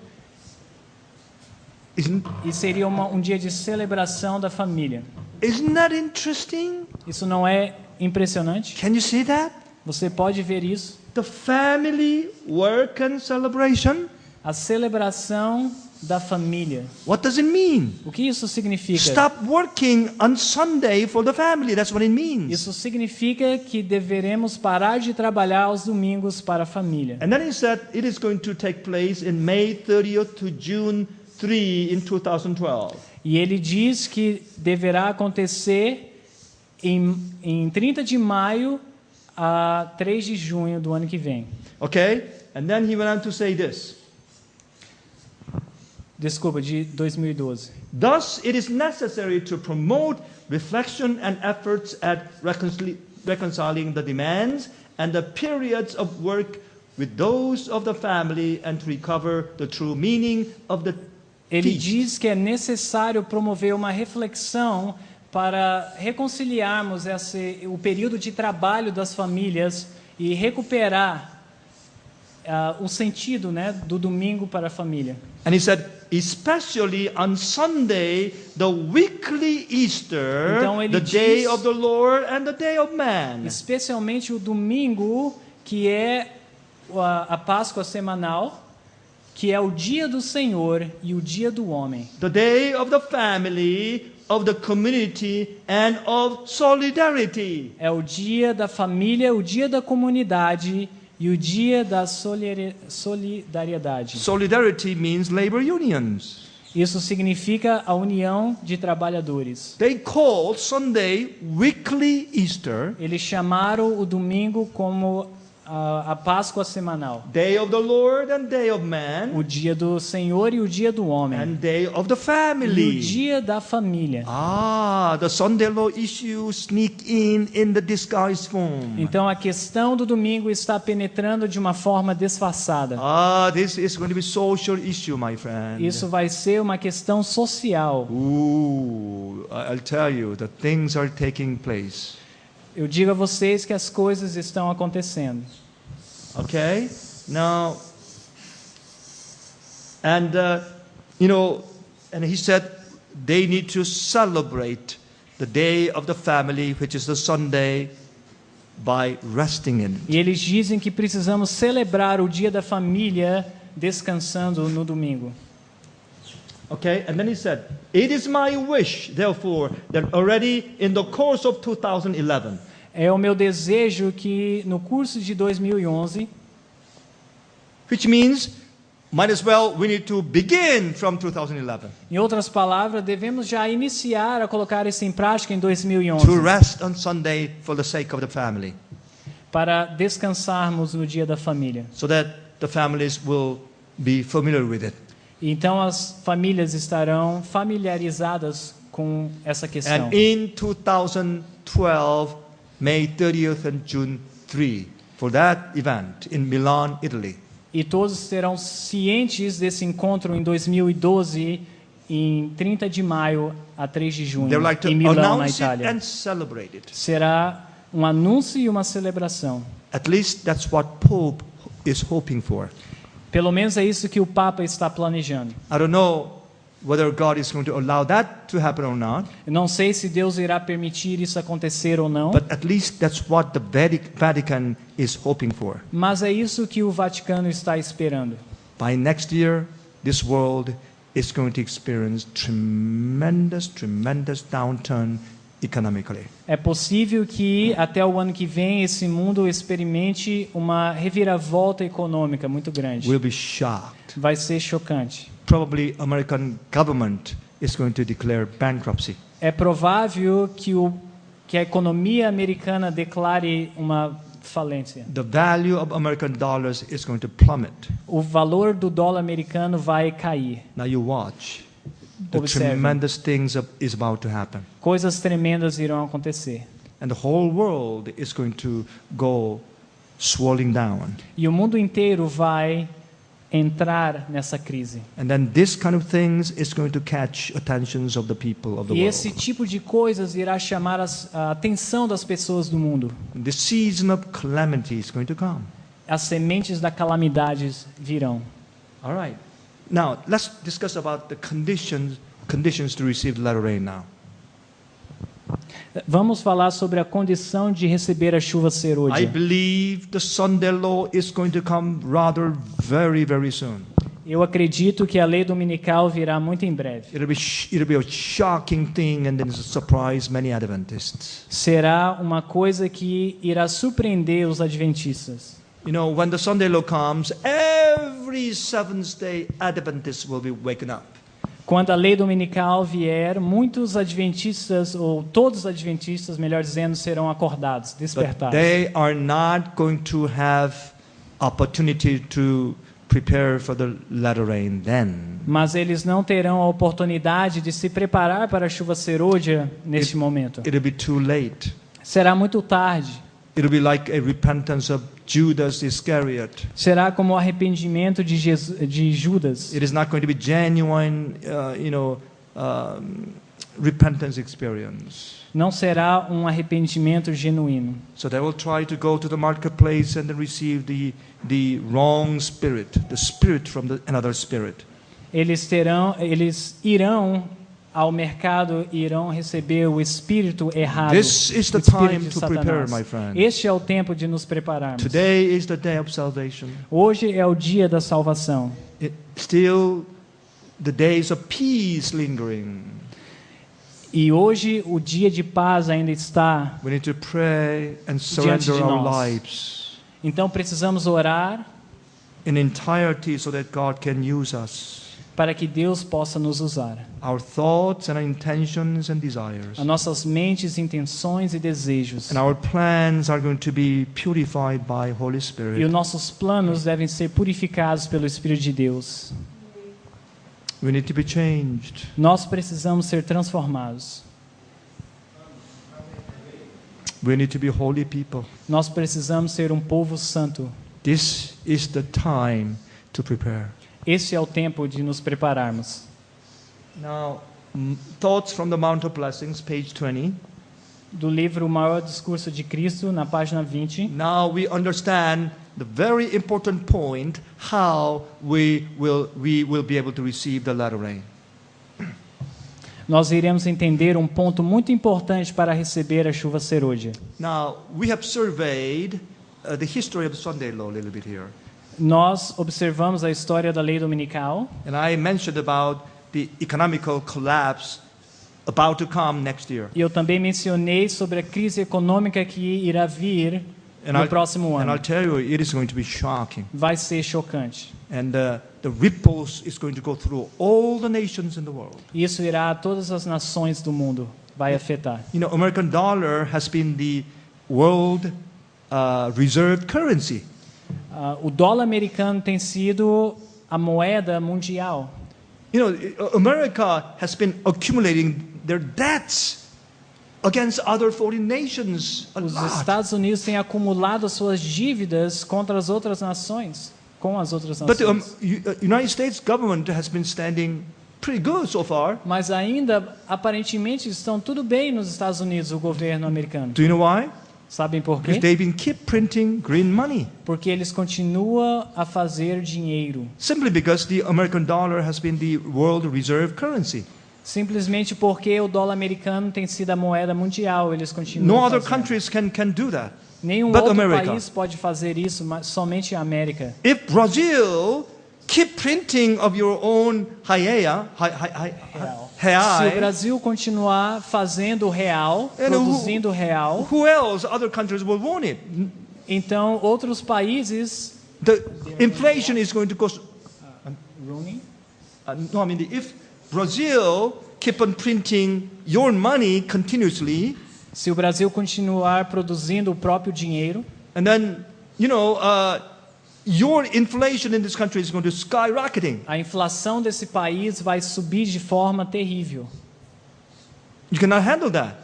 e seria um dia de celebração da família. Isn't that interesting? Isso não é impressionante? Can you see that? Você pode ver isso? The family, work and celebration. A celebração da família. What does it mean? O que isso significa? Stop working on Sunday for the family. That's what it means. Isso significa que deveremos parar de trabalhar aos domingos para a família. And then he said it is going to take place in May 30th to June 3 in 2012. E ele diz que deverá acontecer em 30 de maio a 3 de junho do ano que vem. Okay? And then he went on to say this. Desculpa, de 2012. Thus, it is necessary to promote reflection and efforts at reconciling the demands and the periods of work with those of the family and to recover the true meaning of the Ele feast. diz que é necessário promover uma reflexão para reconciliarmos o período de trabalho das famílias e recuperar o sentido, né, do domingo para a família. And he said, especially on Sunday, the weekly Easter, Então ele the day diz- of the Lord and the day of man. Especialmente o domingo, que é a Páscoa semanal, que é o dia do Senhor e o dia do homem. The day of the family, of the community, and of solidarity. É o dia da família, o dia da comunidade e o dia da solidariedade. Solidarity means labor unions. Isso significa a união de trabalhadores. They called Sunday weekly Easter, Eles chamaram o domingo como a Páscoa semanal. day of the Lord and day of man, O dia do Senhor e o dia do homem. and day of the E o family. dia da família. The Sunday law issue sneak in the disguised form. Então a questão do domingo está penetrando de uma forma disfarçada. This is going to be social issue, my friend. Isso vai ser uma questão social. I'll tell you, the things are taking place. Eu digo a vocês que as coisas estão acontecendo. Okay? Now, and and he said they need to celebrate the day of the family, which is the Sunday, by resting in E eles dizem que precisamos celebrar o dia da família descansando no domingo. Okay? And then he said, it is my wish, therefore, that already in the course of 2011, É o meu desejo que no curso de 2011, which means might as well we need to begin from 2011 em outras palavras, devemos já iniciar a colocar isso em prática em to 2011, rest on Sunday for the sake of the family, para descansarmos no dia da família. so that the families will be familiar with it. Então as famílias estarão familiarizadas com essa questão. And in 2012, May 30th and June 3, for that event in Milan, Italy. E todos serão cientes desse encontro em 2012, em 30 de maio a 3 de junho, They would like to em Milão, na announce it Itália. and celebrate it. Será um anúncio e uma celebração. At least that's what Pope is hoping for. Pelo menos é isso que o Papa está planejando. I don't know whether God is going to allow that to happen or not, Eu não sei se Deus irá permitir isso acontecer ou não, but at least that's what the Vatican is hoping for. mas é isso que o Vaticano está esperando. By next year, this world is going to experience tremendous downturn economically. É possível que até o ano que vem esse mundo experimente uma reviravolta econômica muito grande. We'll be shocked. Vai ser chocante. Probably American government is going to declare bankruptcy. É provável que a economia americana declare uma falência. The value of American dollars is going to plummet. O valor do dólar americano vai cair. Now you watch. The Observe. tremendous things is about to happen. Coisas tremendas irão acontecer. And the whole world is going to go swirling down. E o mundo inteiro vai entrar nessa crise. And then this kind of things is going to catch attentions of the people of the E esse world. tipo de coisas irá chamar a atenção das pessoas do mundo. The season of calamity is going to come. As sementes da calamidade virão. All right. Now, let's discuss about the conditions to receive the latter rain now. Vamos falar sobre a condição de receber a chuva I serôdia. believe the Sunday law is going to come rather very, very soon. Eu acredito que a lei dominical virá muito em breve. It'll be a shocking thing and then surprise many Adventists. Será uma coisa que irá surpreender os adventistas. You know, when the Sunday law comes, every Seventh-day Adventist will be waking up. Quando a lei dominical vier, muitos adventistas, ou todos os adventistas, melhor dizendo, serão acordados, But despertados. they are not going to have opportunity to prepare for the latter rain then. Mas eles não terão a oportunidade de se preparar para a chuva serôdia neste momento. It'll be too late. Será muito tarde. It'll be like a repentance of Judas Iscariot. Será como o arrependimento de Judas. It is not going to be genuine, repentance experience. Não será um arrependimento genuíno. So they will try to go to the marketplace and then receive the wrong spirit, the spirit from another spirit. Eles irão ao mercado e irão receber o espírito errado. This is the o espírito time de to Satanás. prepare, my friend. Este é o tempo de nos prepararmos. Today is the day of salvation. Hoje é o dia da salvação. Still, the days of peace lingering. E hoje o dia de paz ainda está. We need to pray and Diante surrender de our nós. lives Então precisamos orar in entirety so that God can use us. para que Deus possa nos usar. Our thoughts and our intentions and desires. As nossas mentes, intenções e desejos. And our plans are going to be purified by Holy E os Spirit. nossos planos devem ser purificados pelo Espírito de Deus. We need to be changed. Nós precisamos ser transformados. We need to be holy people. Nós precisamos ser um povo santo. This is the time to prepare. Esse é o tempo de nos prepararmos. Now, thoughts from the Mount of Blessings, page 20. Do livro O Maior Discurso de Cristo, na página 20. Now we understand the very important point, how we will be able to receive the latter rain. Nós iremos entender um ponto muito importante para receber a chuva serôdia. Now, we have surveyed the history of the Sunday law a little bit here. Nós observamos a história da lei dominical And I mentioned about the economical collapse about to come next year. e eu também mencionei sobre a crise econômica que irá vir no próximo And I'll ano. tell you, it is going to be shocking. Vai ser chocante. And the ripples is going to go through all the nations in the world. Isso irá a todas as nações do mundo. Vai afetar. You know, American dollar has been the world reserve currency. O dólar americano tem sido a moeda mundial. You know, America has been accumulating their debts against other foreign nations a Os lot. Estados Unidos têm acumulado suas dívidas contra as outras nações, com as outras But the nações. United States government has been standing pretty good so far. Mas ainda, aparentemente, estão tudo bem nos Estados Unidos, o governo americano. Do you know why? Sabem por Because quê? they've been keep printing green money. Porque eles continuam a fazer dinheiro. Simply because the American dollar has been the world reserve currency. Simplesmente porque o dólar americano tem sido a moeda mundial, eles No continuam other fazendo. countries can do that. Nenhum but outro America. país pode fazer isso, mas somente a América. If Brazil keep printing of your own Se o real, Brasil continuar fazendo real, And produzindo real, who else? Other countries will want it. então outros países The inflation is going to go. running, No, I mean, if Brazil keep on printing your money continuously, se o Brasil continuar produzindo o próprio dinheiro, and then your inflation in this country is going to skyrocketing. a inflação desse país vai subir de forma terrível. You cannot handle that.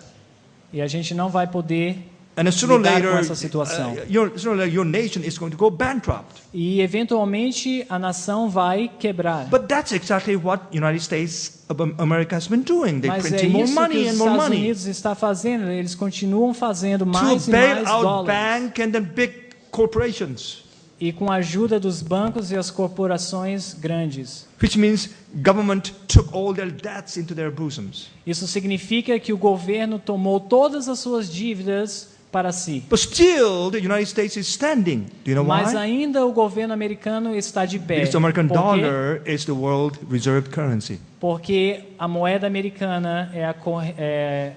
E a gente não vai poder And sooner or lidar com later, essa situação. your nation is going to go bankrupt. E eventualmente a nação vai quebrar. But that's exactly what United States of America has been doing. They're Mas é printing more isso que money os and more Estados money Unidos está fazendo. Eles continuam fazendo to mais e bail mais out dólares. bank and then big corporations, E com a ajuda dos bancos e as corporações grandes. which means government took all their debts into their bosoms. Isso significa que o governo tomou todas as suas dívidas para si. But still, the United States is standing. Do you know Mas why? ainda o governo americano está de pé. Because the American Por quê? dollar is the world reserve currency. Porque a moeda americana é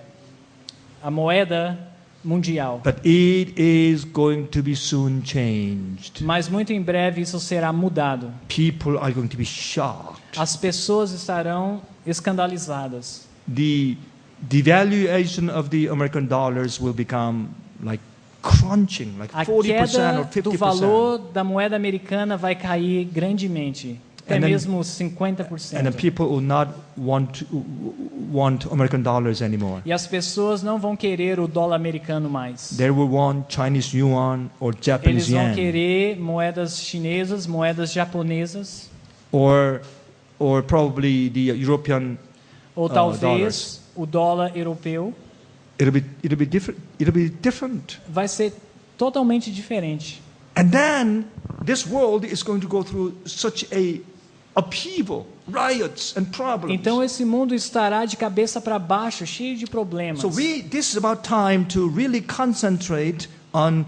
a moeda mundial. But it is going to be soon changed. Mas muito em breve isso será mudado. People are going to be shocked. As pessoas estarão escandalizadas. The devaluation of the American dollars will become like crunching, like A 40% or queda do 50%. valor da moeda americana vai cair grandemente, até And then- mesmo And then 50%. people will not want American dollars anymore. E as pessoas não vão querer o dólar americano mais. They will want Chinese yuan or Eles Japanese vão yen querer moedas chinesas, moedas japonesas, or probably the European. ou talvez o dólar europeu. It'll be different. It'll be different. Vai ser totalmente diferente. And then this world is going to go through such a upheaval, riots and problems. Então esse mundo estará de cabeça para baixo, cheio de problemas. So this is about time to really concentrate on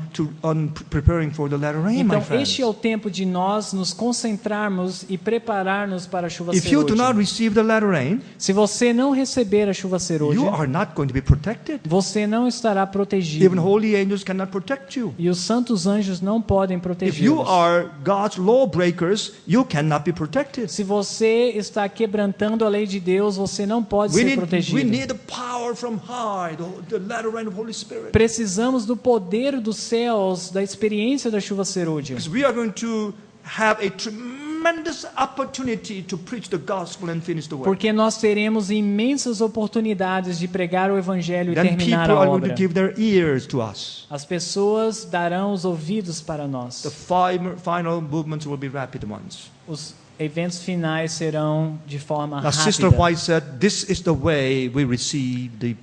preparing for the latter rain, my Então friends. este é o tempo de nós nos concentrarmos e prepararmos para a chuva If you do not serôdia. receive the latter rain, Se você não receber a chuva you serôdia, are not going to be protected. você não estará Even protegido. holy angels cannot protect you. E os santos anjos não podem If you protegê-los. are God's lawbreakers, you cannot be protected. Se você está quebrantando a lei de Deus, você não pode We ser need protegido. the power from high, the latter rain of Holy Spirit. Precisamos do poder dos céus, da experiência da chuva serôdia. Because we are going to have a tremendous opportunity to preach the gospel and finish the work. Porque nós teremos imensas oportunidades de pregar o evangelho e Then terminar people a are going to obra. give their ears to us. As pessoas darão os ouvidos para The nós. final movements will be rapid ones. Os eventos finais serão de forma Now, Sister rápida. White said, this is the way we receive the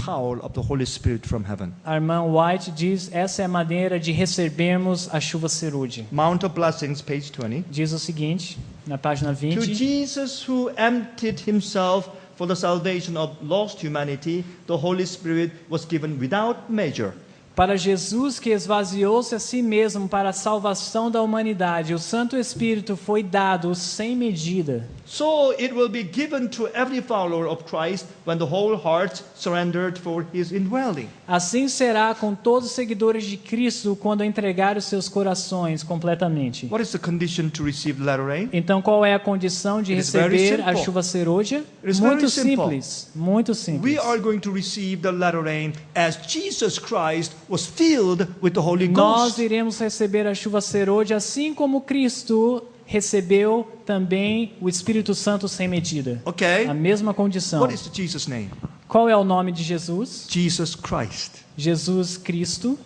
power of the Holy Spirit from heaven. A irmã White diz, essa é a maneira de recebermos a chuva serôdia. Mount of Blessings, page 20. Diz o seguinte, na página To 20. Jesus who emptied himself for the salvation of lost humanity, the Holy Spirit was given without measure. Para Jesus que esvaziou-se a si mesmo para a salvação da humanidade, o Santo Espírito foi dado sem medida. So it will be given to every follower of Christ when the whole heart surrendered for his indwelling. Assim será com todos os seguidores de Cristo quando entregar os seus corações completamente. What is the condition to receive the latter rain? Então qual é a condição de It is very receber a simple. chuva serôdia? It is Muito very simple. simples, muito We simples. are going to receive the latter rain as Jesus Christ was filled with the Holy Nós Ghost. iremos receber a chuva serôdia assim como Cristo recebeu também o Espírito Santo sem medida. Okay? A mesma condição. What is the Jesus name? Qual é o nome de Jesus? Jesus Christ. Jesus Cristo.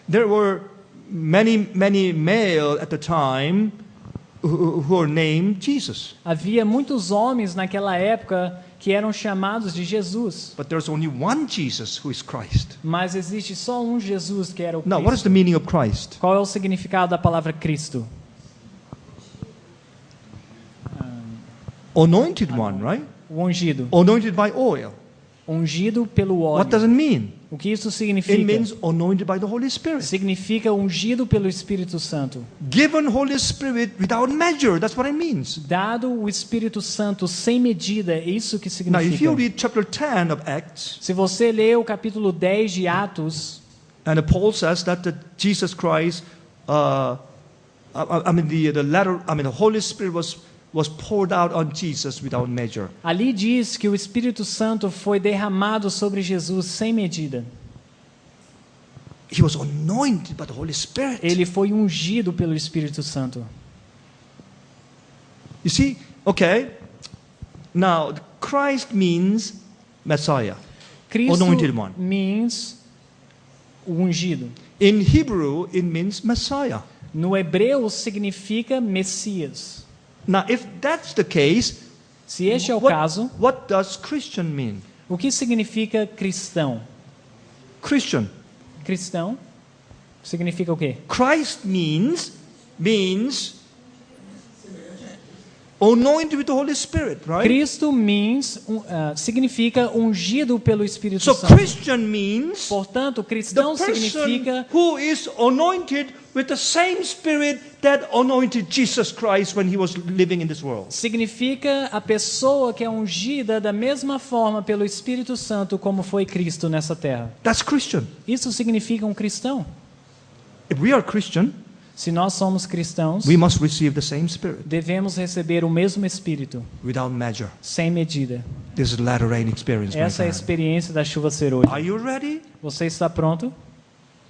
There were many male at the time who were named Jesus. Havia muitos homens naquela época que eram chamados de Jesus, But there's only one Jesus who is Christ. mas existe só um Jesus que era o Now, what is Cristo. the meaning of Christ? Qual é o significado da palavra Cristo? Anointed one, right? O ungido. Anointed by oil. Ungido pelo What does óleo. it mean? O que isso It significa? means anointed by the Holy Spirit. Significa ungido pelo Espírito Santo. Given Holy Spirit without measure. That's what it means. Dado o Espírito Santo sem medida, é isso que Now, if you significa. read chapter 10 of Acts, Se você ler o capítulo 10 de Atos, and Paul says that Jesus Christ, the Holy Spirit was poured out on Jesus without measure. ali diz que o Espírito Santo foi derramado sobre Jesus sem medida. He was anointed by the Holy Spirit. Ele foi ungido pelo Espírito Santo. You see, okay. Now, Christ means Messiah. Cristo Anointed one. means o ungido. In Hebrew, it means Messiah. No hebreu significa Messias. Now, if that's the case, Se este é o caso, what does Christian mean? o que significa cristão? Christian. Cristão significa o quê? Christ means anointed with the Holy Spirit, right? Cristo significa ungido pelo Espírito So Santo. Christian means Portanto, the cristão person significa who is anointed with the same Spirit that anointed Jesus Christ when he was living in this world. significa a pessoa que é ungida da mesma forma pelo Espírito Santo como foi Cristo nessa terra. That's Christian. Isso significa um cristão. If we are Christian, Se nós somos cristãos, we must receive the same Spirit devemos receber o mesmo Espírito, without measure. sem medida. This is latter rain experience, my Essa é a friend. experiência da chuva ser hoje. Are you ready? Você está pronto?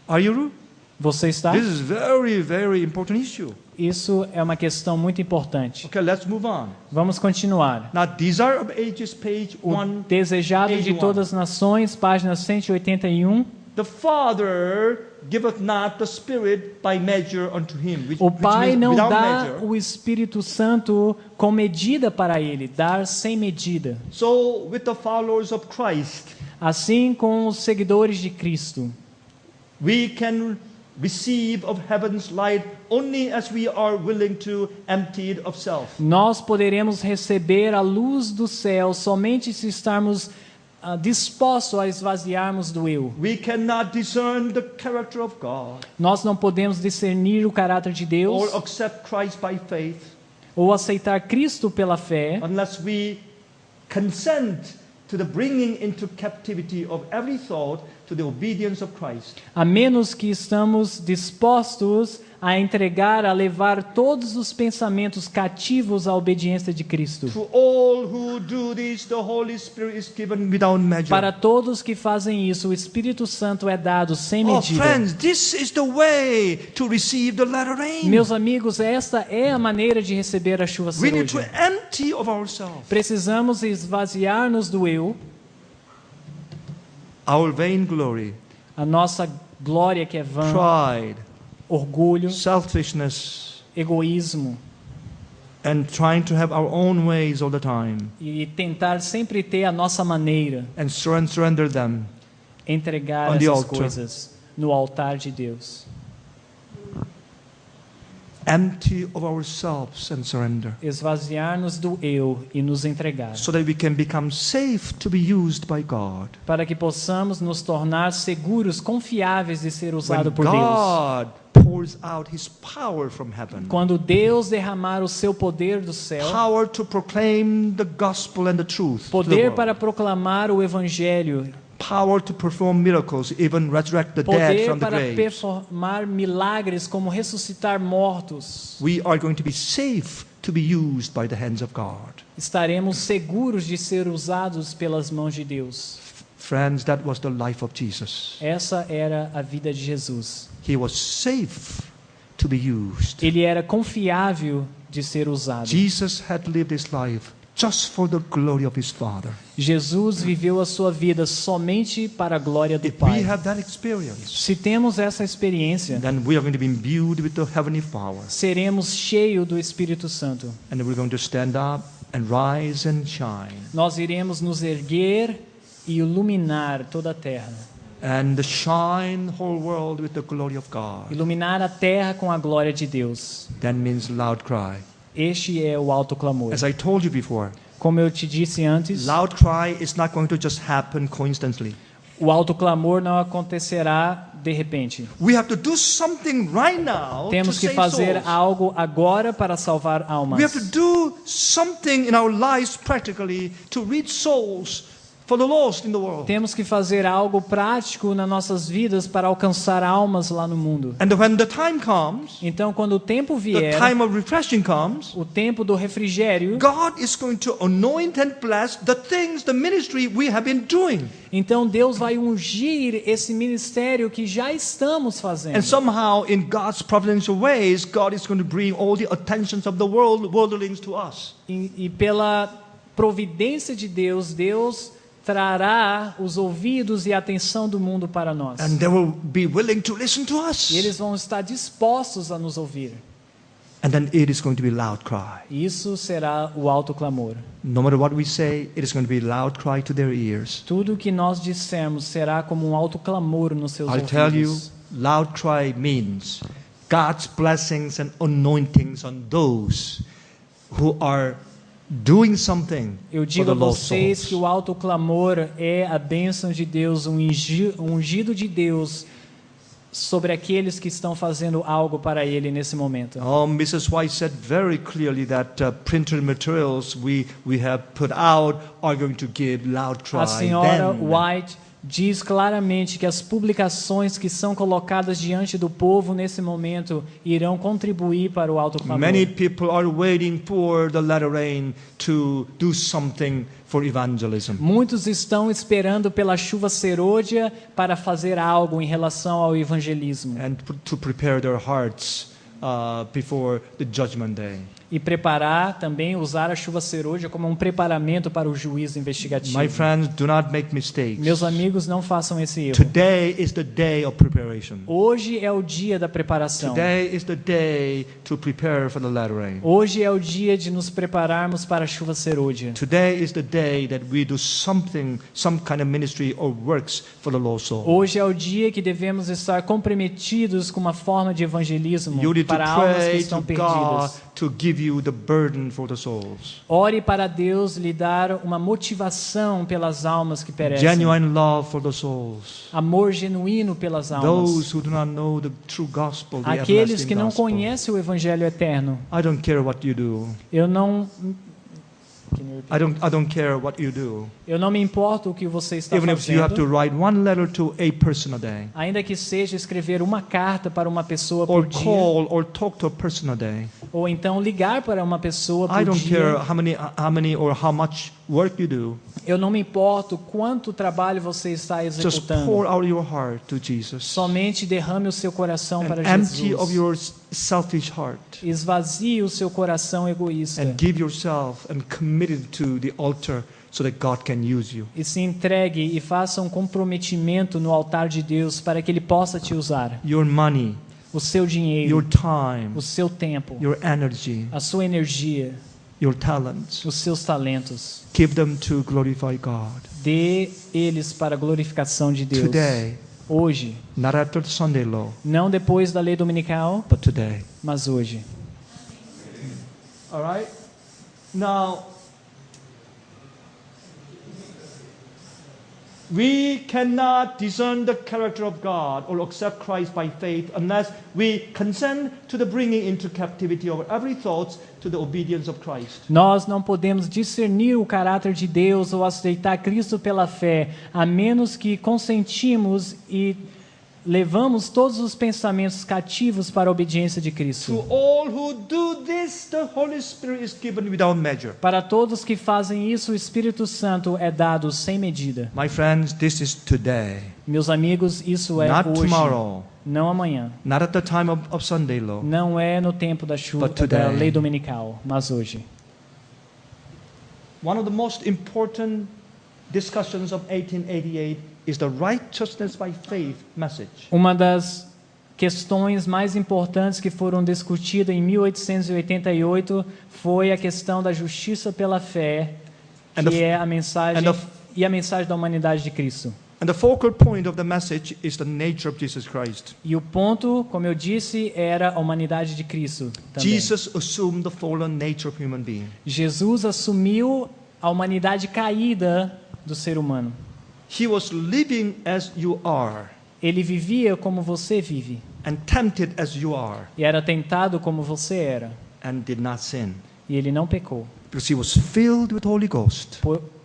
Are you? Você está? This is very, very important issue. Isso é uma questão muito importante. Okay, let's move on. Vamos continuar. Now, Desire of Ages, page O 1. Desejado page de 1. todas as nações, página 181. The Father giveth not the Spirit by measure unto him, O Pai means não without dá measure. o Espírito Santo com medida para ele, dar sem medida. So, with the followers of Christ, Assim com os seguidores de Cristo, we can receive of heaven's light only as we are willing to empty it of self. nós poderemos receber a luz do céu somente se estarmos dispostos a esvaziarmos do eu. We cannot discern the character of God Nós não podemos discernir o caráter de Deus or accept Christ by faith ou aceitar Cristo pela fé unless we consent to the bringing into captivity of every thought to the obedience of Christ. a menos que estamos dispostos a entregar, a levar todos os pensamentos cativos à obediência de Cristo. To all who do this, the Holy Spirit is given without measure. Para todos que fazem isso, o Espírito Santo é dado sem Oh, medida. friends, this is the way to receive the latter rain. Meus amigos, esta é a maneira de receber a chuva We need ser to hoje. empty of ourselves. Precisamos esvaziar-nos do eu, Our vainglory, a nossa glória que é vã, pride, orgulho, selfishness, egoísmo and trying to have our own ways all the time e tentar sempre ter a nossa maneira, and surrender them. entregar On the essas altar. coisas no altar de Deus. Empty of ourselves and surrender. Esvaziar-nos do eu e nos entregar, So that we can become safe to be used by God. para que possamos nos tornar seguros, confiáveis de ser usado When por Deus. God pours out His power from heaven, Quando Deus derramar o seu poder do céu, power to proclaim the gospel and the truth, to the poder world. para proclamar o evangelho, Power to perform miracles, even resurrect the dead poder from the para grave. performar milagres como ressuscitar mortos, We are going to be safe to be used by the hands of God. estaremos seguros de ser usados pelas mãos de Deus. Friends, that was the life of Jesus. Essa era a vida de Jesus. He was safe to be used. Ele era confiável de ser usado. Jesus had lived his life just for the glory of his Father. Jesus viveu a sua vida somente para a glória do If we Pai. have that experience, Se temos essa experiência, then we are going to be imbued with the heavenly power. seremos cheios do Espírito Santo. And we're going to stand up and rise and shine. Nós iremos nos erguer e iluminar toda a terra. And shine the whole world with the glory of God. Iluminar a terra com a glória de Deus. That means loud cry. Este é o alto clamor. As I told you before, Como eu te disse antes, loud cry is not going to just happen coincidentally. O alto clamor não acontecerá de repente. We have to do something right now Temos to que save fazer souls. algo agora para salvar We almas. have to do something in our lives practically to reach souls for the lost in the world. Temos que fazer algo prático nas nossas vidas para alcançar almas lá no mundo. And when the time comes, Então, quando o tempo the vier, time of refreshing comes, o tempo do refrigério, God is going to anoint and bless the things, the ministry we have been doing. então Deus vai ungir esse ministério que já estamos fazendo. And somehow, in God's providential ways, God is going to bring all the attentions of the worldlings to us. E pela providência de Deus, Deus trará os ouvidos e a atenção do mundo para nós. And they will be willing to listen to us. E eles vão estar dispostos a nos ouvir. And then it is going to be loud cry. Isso será o alto clamor. No matter what we say, it is going to be loud cry to their ears. Tudo o que nós dissermos será como um alto clamor nos seus I'll tell you, ouvidos. loud cry means God's blessings and anointings on those who are doing something Eu for digo the a lost vocês que souls. o alto clamor é a bênção de Deus, um ungido de Deus sobre aqueles que estão fazendo algo para Ele nesse momento. Oh, Mrs. White said very clearly that printed materials we have put out are going to give loud cry. A senhora Then, White diz claramente que as publicações que são colocadas diante do povo nesse momento irão contribuir para o alto clamor. many people are waiting for the latter rain to do something for evangelism. Muitos estão esperando pela chuva serôdia para fazer algo em relação ao evangelismo And to prepare their hearts before the judgment day. e preparar também, usar a chuva serôdia como um preparamento para o juízo investigativo. My friends, do not make mistakes. Meus amigos, não façam esse erro. Today is the day of preparation. Hoje é o dia da preparação. Today is the day to prepare for the latter rain. Hoje é o dia de nos prepararmos para a chuva serôdia. Today is the day that we do something, some kind of ministry or works for the lost soul. Hoje é o dia que devemos estar comprometidos com uma forma de evangelismo You need to para almas que pray estão to God perdidas. to give you the burden for the souls. Ore para Deus lhe dar uma motivação pelas almas que perecem. Genuine love for the souls. Amor genuíno pelas almas. Those who do not know the true gospel, the Aqueles everlasting que não gospel. conhecem o evangelho eterno. I don't care what you do. Eu não I don't care what you do. Eu não me importo o que você está Even if you have to fazendo. write one letter to a person a day, Ainda que seja escrever uma carta para uma pessoa or por dia, call or talk to a person a day. ou então ligar para uma pessoa I por don't care dia. how many or how much work you do. Eu não me importo quanto trabalho você está Just executando. pour out your heart to Jesus. Somente derrame o seu coração para And empty of Jesus. your selfish heart. Esvazie o seu coração egoísta. And give yourself and commit it to the altar so that God can use you. E se entregue e faça um comprometimento no altar de Deus para que Ele possa te usar. Your money, O seu dinheiro, your time, o seu tempo, your energy, a sua energia, your talents. os seus talentos. Give them to glorify God. Dê eles para a glorificação de Deus. Today, Hoje. not after the Sunday law, Não depois da lei dominical, but today. mas hoje. All right? Now, we cannot discern the character of God or accept Christ by faith unless we consent to the bringing into captivity of every thought to the obedience of Christ. Nós não podemos discernir o caráter de Deus ou aceitar Cristo pela fé, a menos que consentimos e levamos todos os pensamentos cativos para a obediência de To Cristo. all who do this, the Holy Spirit is given without measure. Para todos que fazem isso, o Espírito Santo é dado sem medida. My friends, this is today, Meus amigos, isso é not hoje, tomorrow, não amanhã. not at the time of Sunday law. Não é no tempo da chuva, But today. da lei dominical, mas hoje. One of the most important discussions of 1888 is the righteousness by faith message. Uma das questões mais importantes que foram discutidas em 1888 foi a questão da justiça pela fé, And que the- é a mensagem and the- e a mensagem da humanidade de Cristo. And the focal point of the message is the nature of Jesus Christ. E o ponto, como eu disse, era a humanidade de Cristo também. Jesus assumed the fallen nature of human being. Jesus assumiu a humanidade caída do ser humano. He was living as you are Ele vivia como você vive and tempted as you are e era tentado como você era, and did not sin e ele não pecou, because he was filled with Holy Ghost.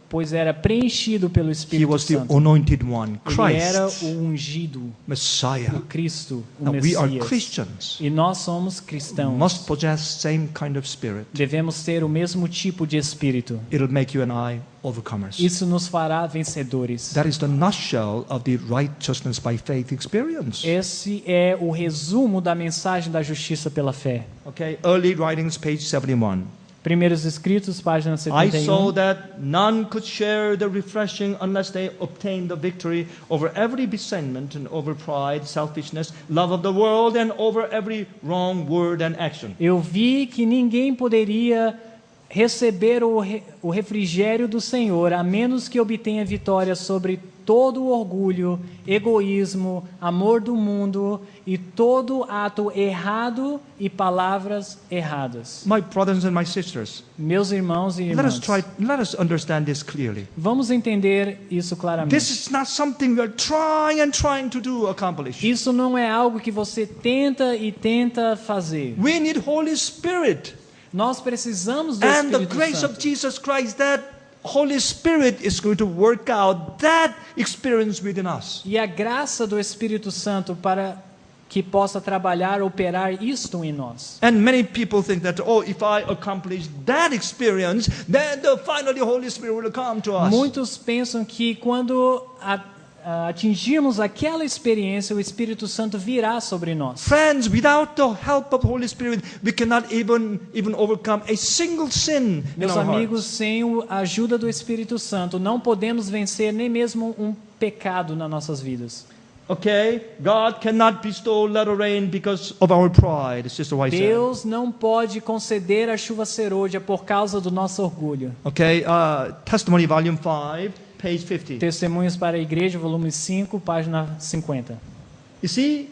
pois era preenchido pelo He Espírito was the Santo. anointed one, Ele era Christ, o ungido, Messiah. o Cristo, o And we are Messias. Christians. E nós somos Must cristãos. possess same kind of spirit. Devemos ter o mesmo tipo de espírito. It'll make you and I overcomers. Isso nos fará vencedores. That is the nutshell of the righteousness by faith experience. Esse é o resumo da mensagem da justiça pela fé. Okay, early writings, page 71. Primeiros Escritos, página I saw 71. that none could share the refreshing unless they obtained the victory over every resentment and over pride, selfishness, love of the world, and over every wrong word and action. Eu vi que ninguém poderia receber o refrigério do Senhor, a menos que obtenha vitória sobre todo o orgulho, egoísmo, amor do mundo e todo ato errado e palavras erradas. My brothers and my sisters, Meus irmãos e irmãs, let us understand this clearly. vamos entender isso claramente. This is not something we are trying to do, accomplish. Isso não é algo que você tenta fazer. We need Holy Spirit Nós precisamos do and the Espírito grace Santo. of Jesus Christ. That Holy Spirit is going to work out that experience within us. E a graça do Espírito Santo para que possa trabalhar, operar isto em nós. And many people think that, oh, if I accomplish that experience, then finally the Holy Spirit will come to us. Muitos pensam que quando atingirmos aquela experiência, o Espírito Santo virá sobre nós. Friends, without the help of the Holy Spirit, we cannot even overcome a single sin in Meus our amigos, hearts. sem a ajuda do Espírito Santo, não podemos vencer nem mesmo um pecado nas nossas vidas. Okay, God cannot bestow little rain because of our pride, Sister White said. Deus não pode conceder a chuva serôdia por causa do nosso orgulho. Okay, Testimony Volume 5, page 50. Testemunhos para a Igreja, volume 5, página 50. You see,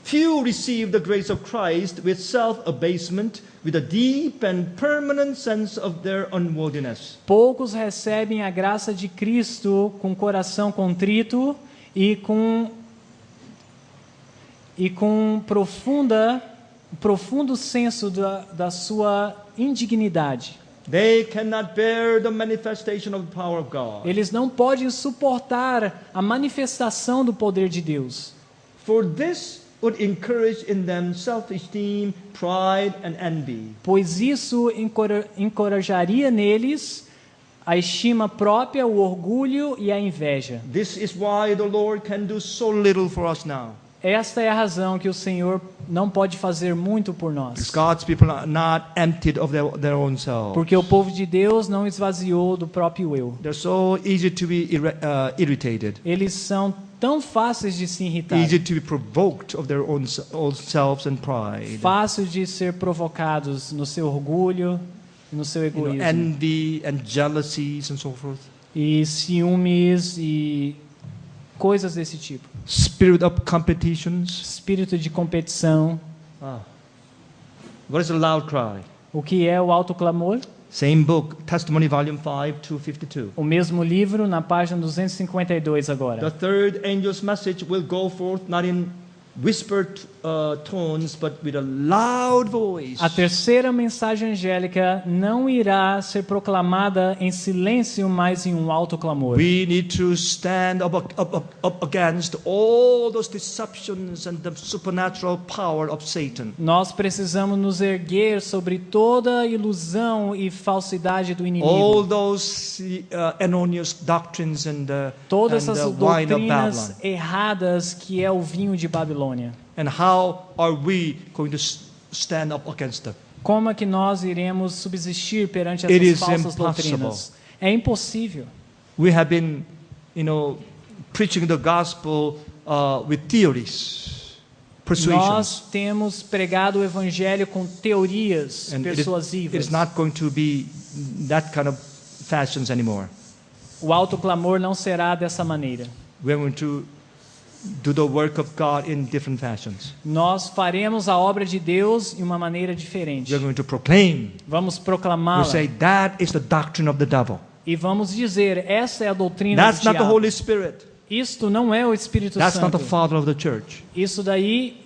few receive the grace of Christ with self-abasement, with a deep and permanent sense of their unworthiness. Poucos recebem a graça de Cristo com coração contrito e com profundo senso da sua indignidade. They cannot bear the manifestation of the power of God. Eles não podem suportar a manifestação do poder de Deus. For this would encourage in them self-esteem, pride, and envy. Pois isso encorajaria neles a estima própria, o orgulho e a inveja. This is why the Lord can do so little for us now. Esta é a razão que o Senhor não pode fazer muito por Because nós. God's people are not emptied of their own selves. Porque o povo de Deus não esvaziou do próprio eu. They're so easy to be irritated, Eles são tão fáceis de se irritar, easy to be provoked of their own selves and pride. fácil de ser provocados no seu orgulho e no seu egoísmo. Envy and jealousies and so forth. E ciúmes e coisas desse tipo. Spirit of competitions. Espírito de competição. What is a loud cry? O que é o autoclamor? Same book, Testimony Volume 5, 252. O mesmo livro, na página 252 agora. The third angel's message will go forth not in whispered tones, but with a loud voice. A terceira mensagem angélica não irá ser proclamada em silêncio, mas em um alto clamor. We need to stand up against all those deceptions and the supernatural power of Satan. Nós precisamos nos erguer sobre toda a ilusão e falsidade do All inimigo. those erroneous doctrines and Todas the essas wine of doutrinas Babylon. erradas que é o vinho de Babilônia. And how are we going to stand up against them? Como é que nós iremos subsistir perante It essas is falsas impossible. doutrinas? É impossível. We have been, preaching the gospel with theories, persuasions. Nós temos pregado o evangelho com teorias And it persuasivas. is not going to be that kind of fashions anymore. O autoclamor não será dessa maneira. We are going to do the work of God in different fashions. Nós faremos a obra de Deus de uma maneira diferente. We are going to proclaim. Vamos We proclamá-la. say that is the doctrine of the devil. E vamos dizer, essa é a doutrina That's do not the diabo. Holy Spirit. Isto não é o Espírito That's not Santo. the Father of the church. Isso daí,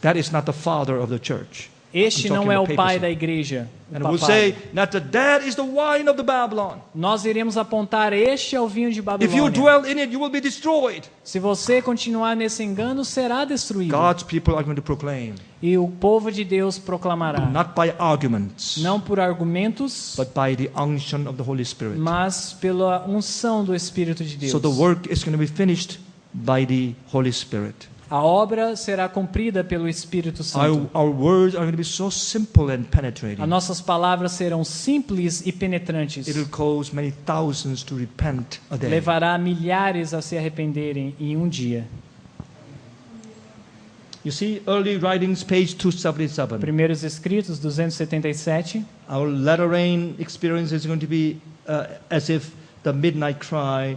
That is not the Father of the church. este I'm talking não é o the pai papacy. da igreja. o And we'll papado. say that is the wine of the Babylon. Nós iremos apontar, este é o vinho de If you Babilônia. dwell in it, you will be destroyed. Se você continuar nesse engano, será destruído. God's people are going to proclaim, E o povo de Deus proclamará, not by arguments, não por argumentos, but by the unction of the Holy Spirit. mas pela unção do Espírito de Deus. So the work is going to be finished by the Holy Spirit. A obra será cumprida pelo Espírito Santo. Our words are going to be so simple and penetrating. As nossas palavras serão simples e penetrantes. It will cause many thousands to repent a day. Levará milhares a se arrependerem em um dia. You see, early writings, page 277. Primeiros Escritos, 277. Our latter rain experience is going to be as if the midnight cry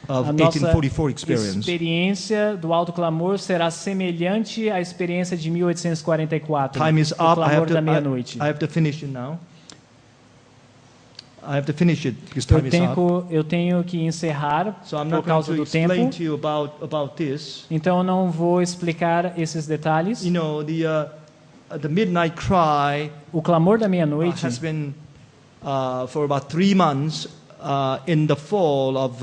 of A nossa 1844 experience. experiência do alto clamor será semelhante à experiência de 1844. Time is o up. clamor da meia-noite. I have to finish it now. I have to finish it because time is up. Eu tenho que encerrar So I'm por not going causa to do explain tempo. to you about this. Então eu não vou explicar esses detalhes. You know, the midnight cry O clamor da meia-noite has been for about 3 months in the fall of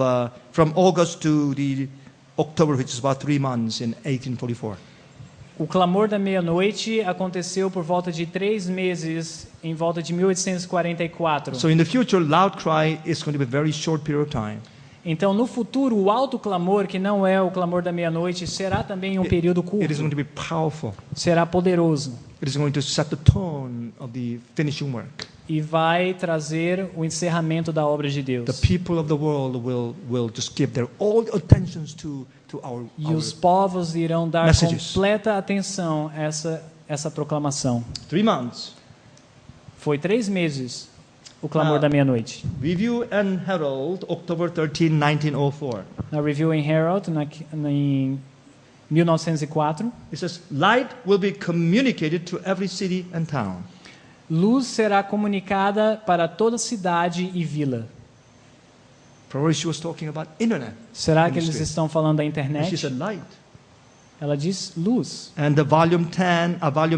from August to the October, which is about 3 months in 1844. O clamor da meia-noite aconteceu por volta de 3 meses, em volta de 1844. So in the future, loud cry is going to be a very short period of time. Então, no futuro, o alto clamor, que não é o clamor da meia-noite, será também um período It is going curto. to be powerful. Será poderoso. It is going to set the tone of the finishing work. E vai trazer o encerramento da obra de Deus. The people of the world will just give their all attentions to our E os povos irão dar messages. completa atenção a essa proclamação. 3 months. Foi 3 meses o clamor Ah. da meia-noite. Review and Herald, October 13, 1904. Na Review in Herald, em 1904, It says, light will be communicated to every city and town. luz será comunicada para toda cidade e vila. Probably she was talking about internet. Será que eles Ministry. estão falando da And she internet? said light. Ela diz luz. And the volume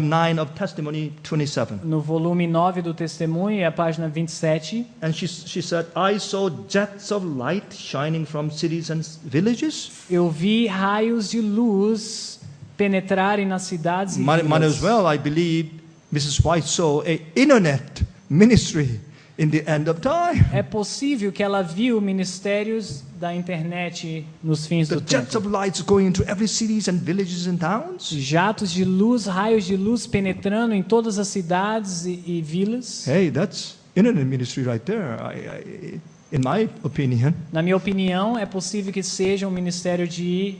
9 of Testimony 27. No volume 9 do Testemunho, a página 27, And she said, I saw jets of light shining from cities and villages. eu vi raios de luz penetrarem nas cidades e Might as vilas. well, I believe, Mrs. White saw a internet ministry in the end of time. É possível que ela viu ministérios da internet nos fins The do jets tempo. of lights going into every cities and villages and towns. Jatos de luz, raios de luz penetrando em todas as cidades e vilas. Hey, that's internet ministry right there. In my opinion. Na minha opinião, é possível que seja um ministério de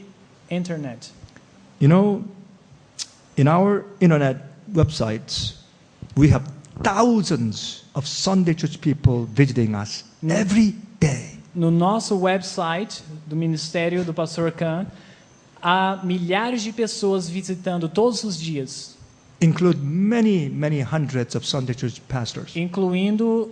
internet. You know, in our internet websites, we have thousands of Sunday church people visiting us every day. No nosso website do Ministério do Pastor Khan, há milhares de pessoas visitando todos os dias, Include many hundreds of Sunday church pastors. incluindo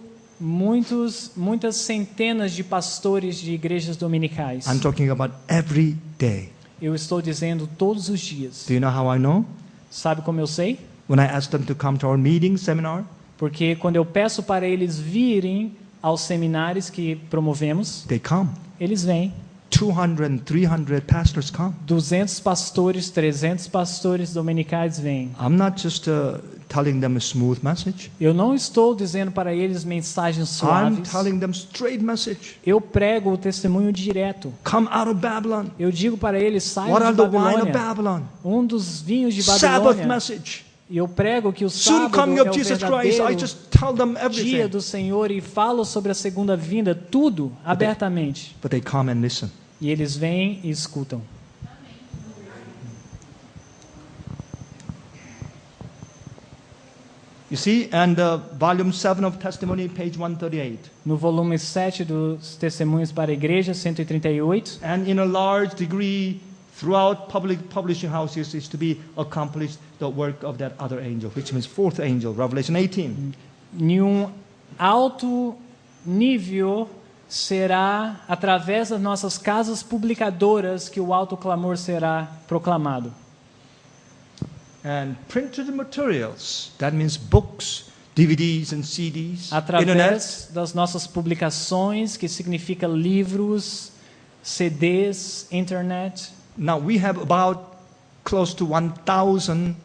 muitas centenas de pastores de igrejas dominicais. I'm talking about every day. Eu estou dizendo todos os dias. Do you know how I know? Sabe como eu sei? When I ask them to come to our meeting, seminar, Porque quando eu peço para eles virem aos seminários que promovemos, they come. eles vêm. 200 and 300 pastors come. 200 pastores, 300 pastores dominicais vêm. I'm not just telling them a smooth message. Eu não estou dizendo para eles mensagens I'm suaves. telling them straight message. Eu prego o testemunho direto. Come out of Babylon. Eu digo para eles, saiam What de are the wine of Babilônia. Babylon? Um dos vinhos de Sabbath Babilônia. message. E eu prego que o Soon sábado coming é of o Jesus Christ. I verdadeiro just tell them dia everything. do Senhor e falo sobre a segunda vinda, tudo abertamente. But they come and listen. E eles vêm e escutam. You see, and volume 7 of Testimony, page 138. No volume 7 dos Testemunhos para a Igreja, 138, And in a large degree, throughout public publishing houses, is to be accomplished the work of that other angel, which means fourth angel, Revelation 18. em um alto nível será através das nossas casas publicadoras que o alto clamor será proclamado. And printed materials, that means books, DVDs and CDs, internet. Através das nossas publicações, que significa livros, CDs, internet. Now we have about close to 1,000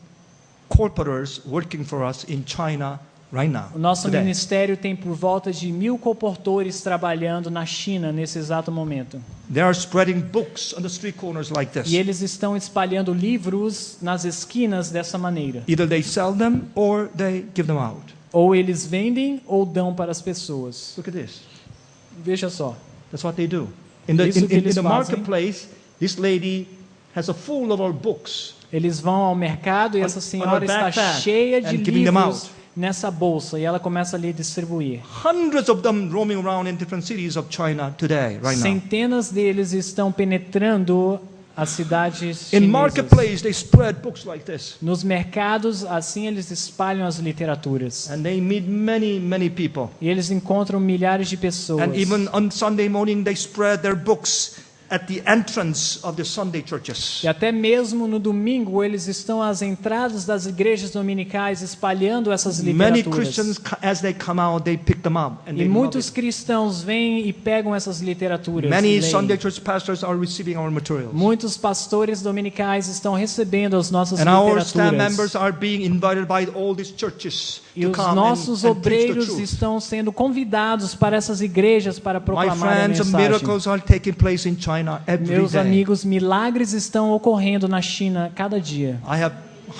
corporators working for us in China right now. O nosso today. ministério tem por volta de 1.000 colportores trabalhando na China nesse exato momento. They are spreading books on the street corners like this. E eles estão espalhando livros nas esquinas dessa maneira. Either they sell them or they give them out. Ou eles vendem ou dão para as pessoas. Look at this. Veja só. That's what they do. In the, Isso que eles the fazem. marketplace, this lady has a full of our books. Eles vão ao mercado e essa senhora está backpack cheia de and giving them livros out. nessa bolsa e ela começa a lhe distribuir. Hundreds of them roaming around in different cities of China today, right now. Centenas deles estão penetrando as cidades In chinesas. marketplace, they spread books like this. Nos mercados, assim eles espalham as literaturas. And they meet many people. E eles encontram milhares de pessoas. And even on Sunday morning, they spread their books at the entrance of the Sunday churches. E até mesmo no domingo eles estão às entradas das igrejas dominicais espalhando essas Many literaturas. Christians, as they come out, they pick them up and E they love muitos it. cristãos vêm e pegam essas literaturas. e Many leem. Sunday church pastors are receiving our materials. Muitos pastores dominicais estão recebendo as nossas And our staff literaturas. members are being invited by all these churches E to os come nossos and preach the obreiros truth. estão sendo convidados para essas igrejas para My proclamar a friends, mensagem. miracles are taking place in China every Meus day. amigos, milagres estão ocorrendo na China cada dia. I have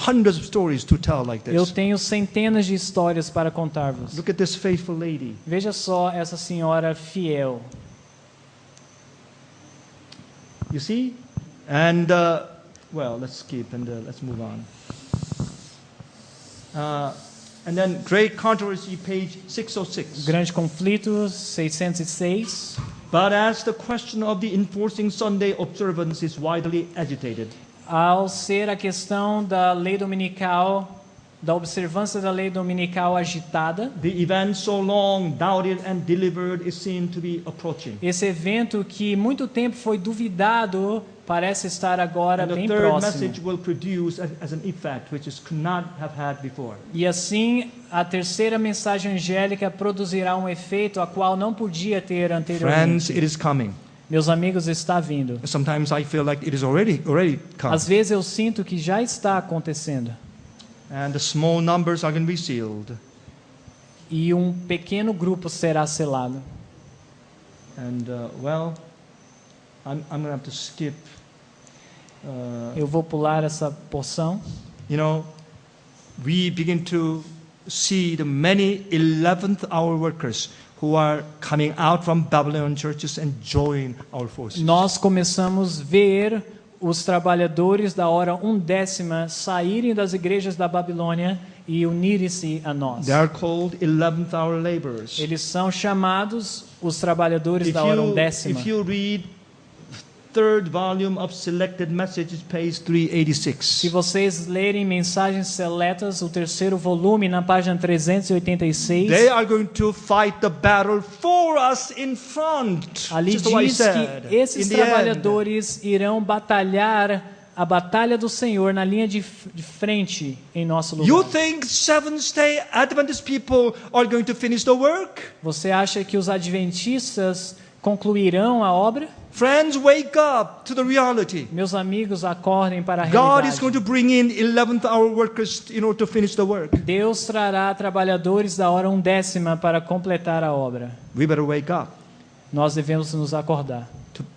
hundreds of stories to tell like Eu this. tenho centenas de histórias para contar-vos. Look at this faithful lady. Veja só essa senhora fiel. You see? And, well, let's skip and let's move on. And then Great Controversy, page 606. Grande conflito, 606. But as the question of the enforcing Sunday observance is widely agitated, Ao ser a questão da lei dominical, da observância da lei dominical agitada, the event so long doubted and delivered is seen to be approaching. esse evento que muito tempo foi duvidado parece estar agora And the bem third próximo. message will produce as an effect which it could not have had before. E assim, a terceira mensagem angélica produzirá um efeito a qual não podia ter Friends, anteriormente. it is coming. Meus amigos, está vindo. Sometimes I feel like it is already come. Às vezes eu sinto que já está acontecendo. And the small numbers are going to be sealed. E um pequeno grupo será selado. And well, I'm going to have to skip. Eu vou pular essa porção. You know, we begin to see the many 11th hour workers who are coming out from Babylonian churches and join our forces. Nós começamos a ver os trabalhadores da hora 1/10 saírem das igrejas da Babilônia e unirem-se a nós. They are called 11th hour laborers. Eles são chamados os trabalhadores If da hora you, 1/10. if you read third volume of Selected Messages, page 386. Se vocês lerem Mensagens Seletas, o terceiro volume, na página 386, They are going to fight the battle for us in front. ali Just what I diz said. que esses In the end. trabalhadores irão batalhar a batalha do Senhor na linha de frente em nosso You lugar. think Seventh-day Adventist people are going to finish the work? Você acha que os adventistas concluirão a obra? Friends, wake up to the reality. Meus amigos, acordem para a God is going realidade. to bring in 11th hour workers in order to finish the work. Deus trará trabalhadores da hora 1/10 para completar a obra. We better wake up Nós devemos nos acordar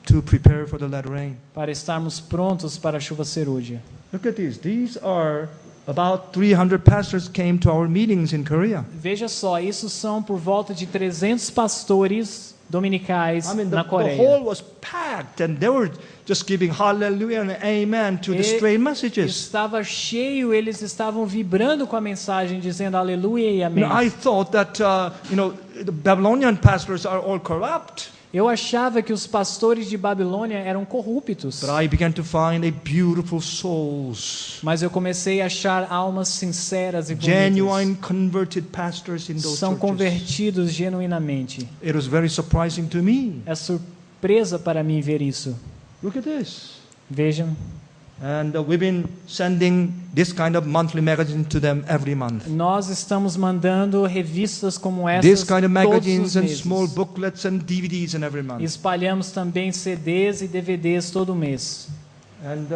to prepare for the latter rain. para estarmos prontos para a chuva cerúlea. Look at this. These are about 300 pastors came to our meetings in Korea. Veja só, isso são por volta de 300 pastores dominicais I mean, na the Coreia. hall was packed and they were just giving hallelujah and amen to the strange messages. Estava cheio, eles estavam vibrando com a mensagem, dizendo aleluia e You amém. know, I thought that, the Babylonian pastors are all corrupt. Eu achava que os pastores de Babilônia eram corruptos, But I began to find a beautiful souls, mas eu comecei a achar almas sinceras e genuine bonitas. converted pastors in those São churches. convertidos genuinamente. It was very surprising to me. É surpresa para mim ver isso. Look at this. Vejam, And we've been sending this kind of monthly magazine to them every month. nós estamos mandando revistas como This essas kind of todos magazines os and meses. small booklets and DVDs and every month. Espalhamos também CDs e DVDs todo mês. And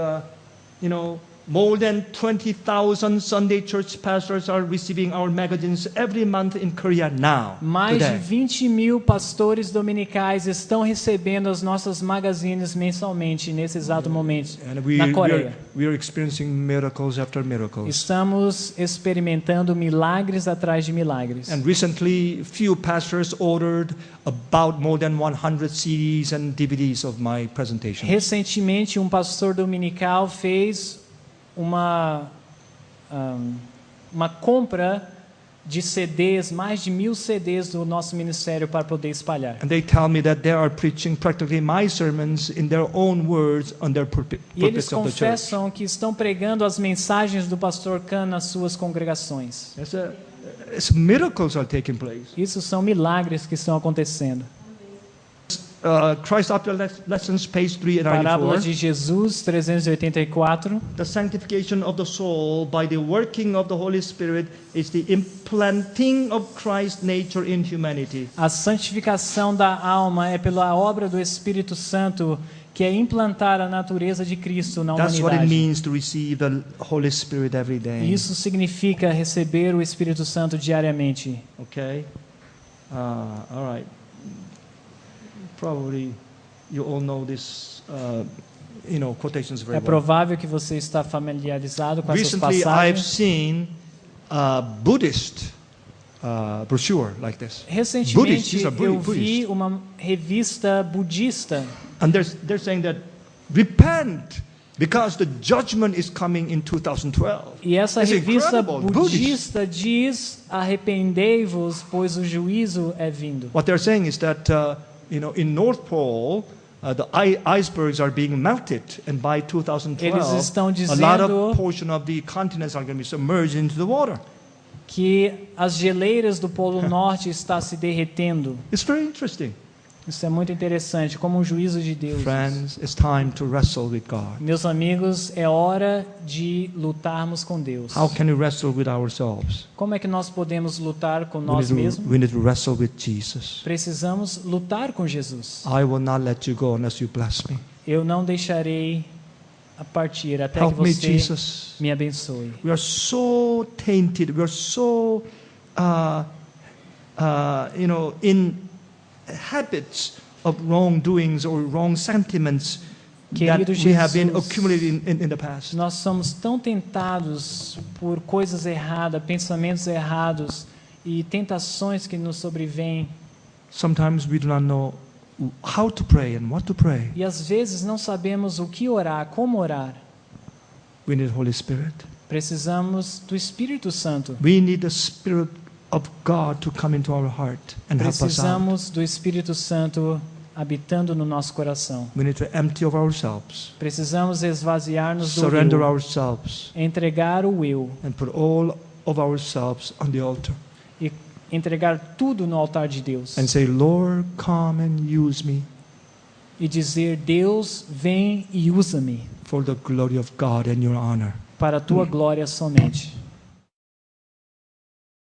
you know, more than 20,000 Sunday church pastors are receiving our magazines every month in Korea now. Mais de Today. 20 mil pastores dominicais estão recebendo as nossas magazines mensalmente nesse exato momento And na Coreia. we are experiencing miracles after miracles. Estamos experimentando milagres atrás de milagres. And recently, few pastors ordered about more than 100 CDs and DVDs of my presentation. Recentemente, um pastor dominical fez uma compra de CDs, mais de 1000 CDs do nosso ministério para poder espalhar. And they tell me that they are preaching practically my sermons in their own words on their E eles pulpits of the church. confessam que estão pregando as mensagens do pastor Khan nas suas congregações. It's miracles are taking place. Isso são milagres que estão acontecendo. Christ After Lessons, page Parábola 394. de Jesus, 384. The sanctification of the soul by the working of the Holy Spirit is the implanting of Christ's nature in humanity. A santificação da alma é pela obra do Espírito Santo, que é implantar a natureza de Cristo na That's what it humanidade. means to receive the Holy Spirit every day. Isso significa receber o Espírito Santo diariamente. Okay? All right. Probably you all know this, quotations very É well. provável que você está familiarizado com essas Recently, I've passagens. seen a Buddhist brochure like this. Buddhist, Recentemente these are eu Buddhist. vi uma revista budista And they're saying that repent because the judgment is coming in 2012. e essa It's revista incredible. budista diz: arrependei-vos, pois o juízo é vindo. What they're saying is that in North Pole, the icebergs are being melted, and by 2012, Eles estão a lot dizendo of portion of the continents are going to be submerged into the water. Que as geleiras do Polo Norte estão se derretendo. It's very interesting. Isso é muito interessante, como um juízo de Deus. Friends, it's time to wrestle with God. Meus amigos, é hora de lutarmos com Deus. How can we wrestle with ourselves? Como é que nós podemos lutar com nós mesmos? We need to wrestle with Jesus. Precisamos lutar com Jesus. I will not let you go unless you bless me. Eu não deixarei a partir até que Help me, você Jesus. me abençoe. We are so tainted. We are so, in habits of wrongdoings or wrong sentiments that Querido we have been Jesus, accumulating in the past. Nós somos tão tentados por coisas erradas, pensamentos errados e tentações que nos sobrevêm. Sometimes we do not know how to pray and what to pray. E às vezes não sabemos o que orar, como orar. We need Holy Spirit. Precisamos do Espírito Santo. We need the Spirit of God to come into our heart and help us out. Precisamos do Espírito Santo habitando no nosso coração. We need to empty of ourselves, Precisamos esvaziar-nos do surrender eu, ourselves, entregar o eu and put all of ourselves on the altar e entregar tudo no altar de Deus. and say, Lord, come and use me E dizer: Deus, vem e usa-me for the glory of God and your honor. para a tua glória somente.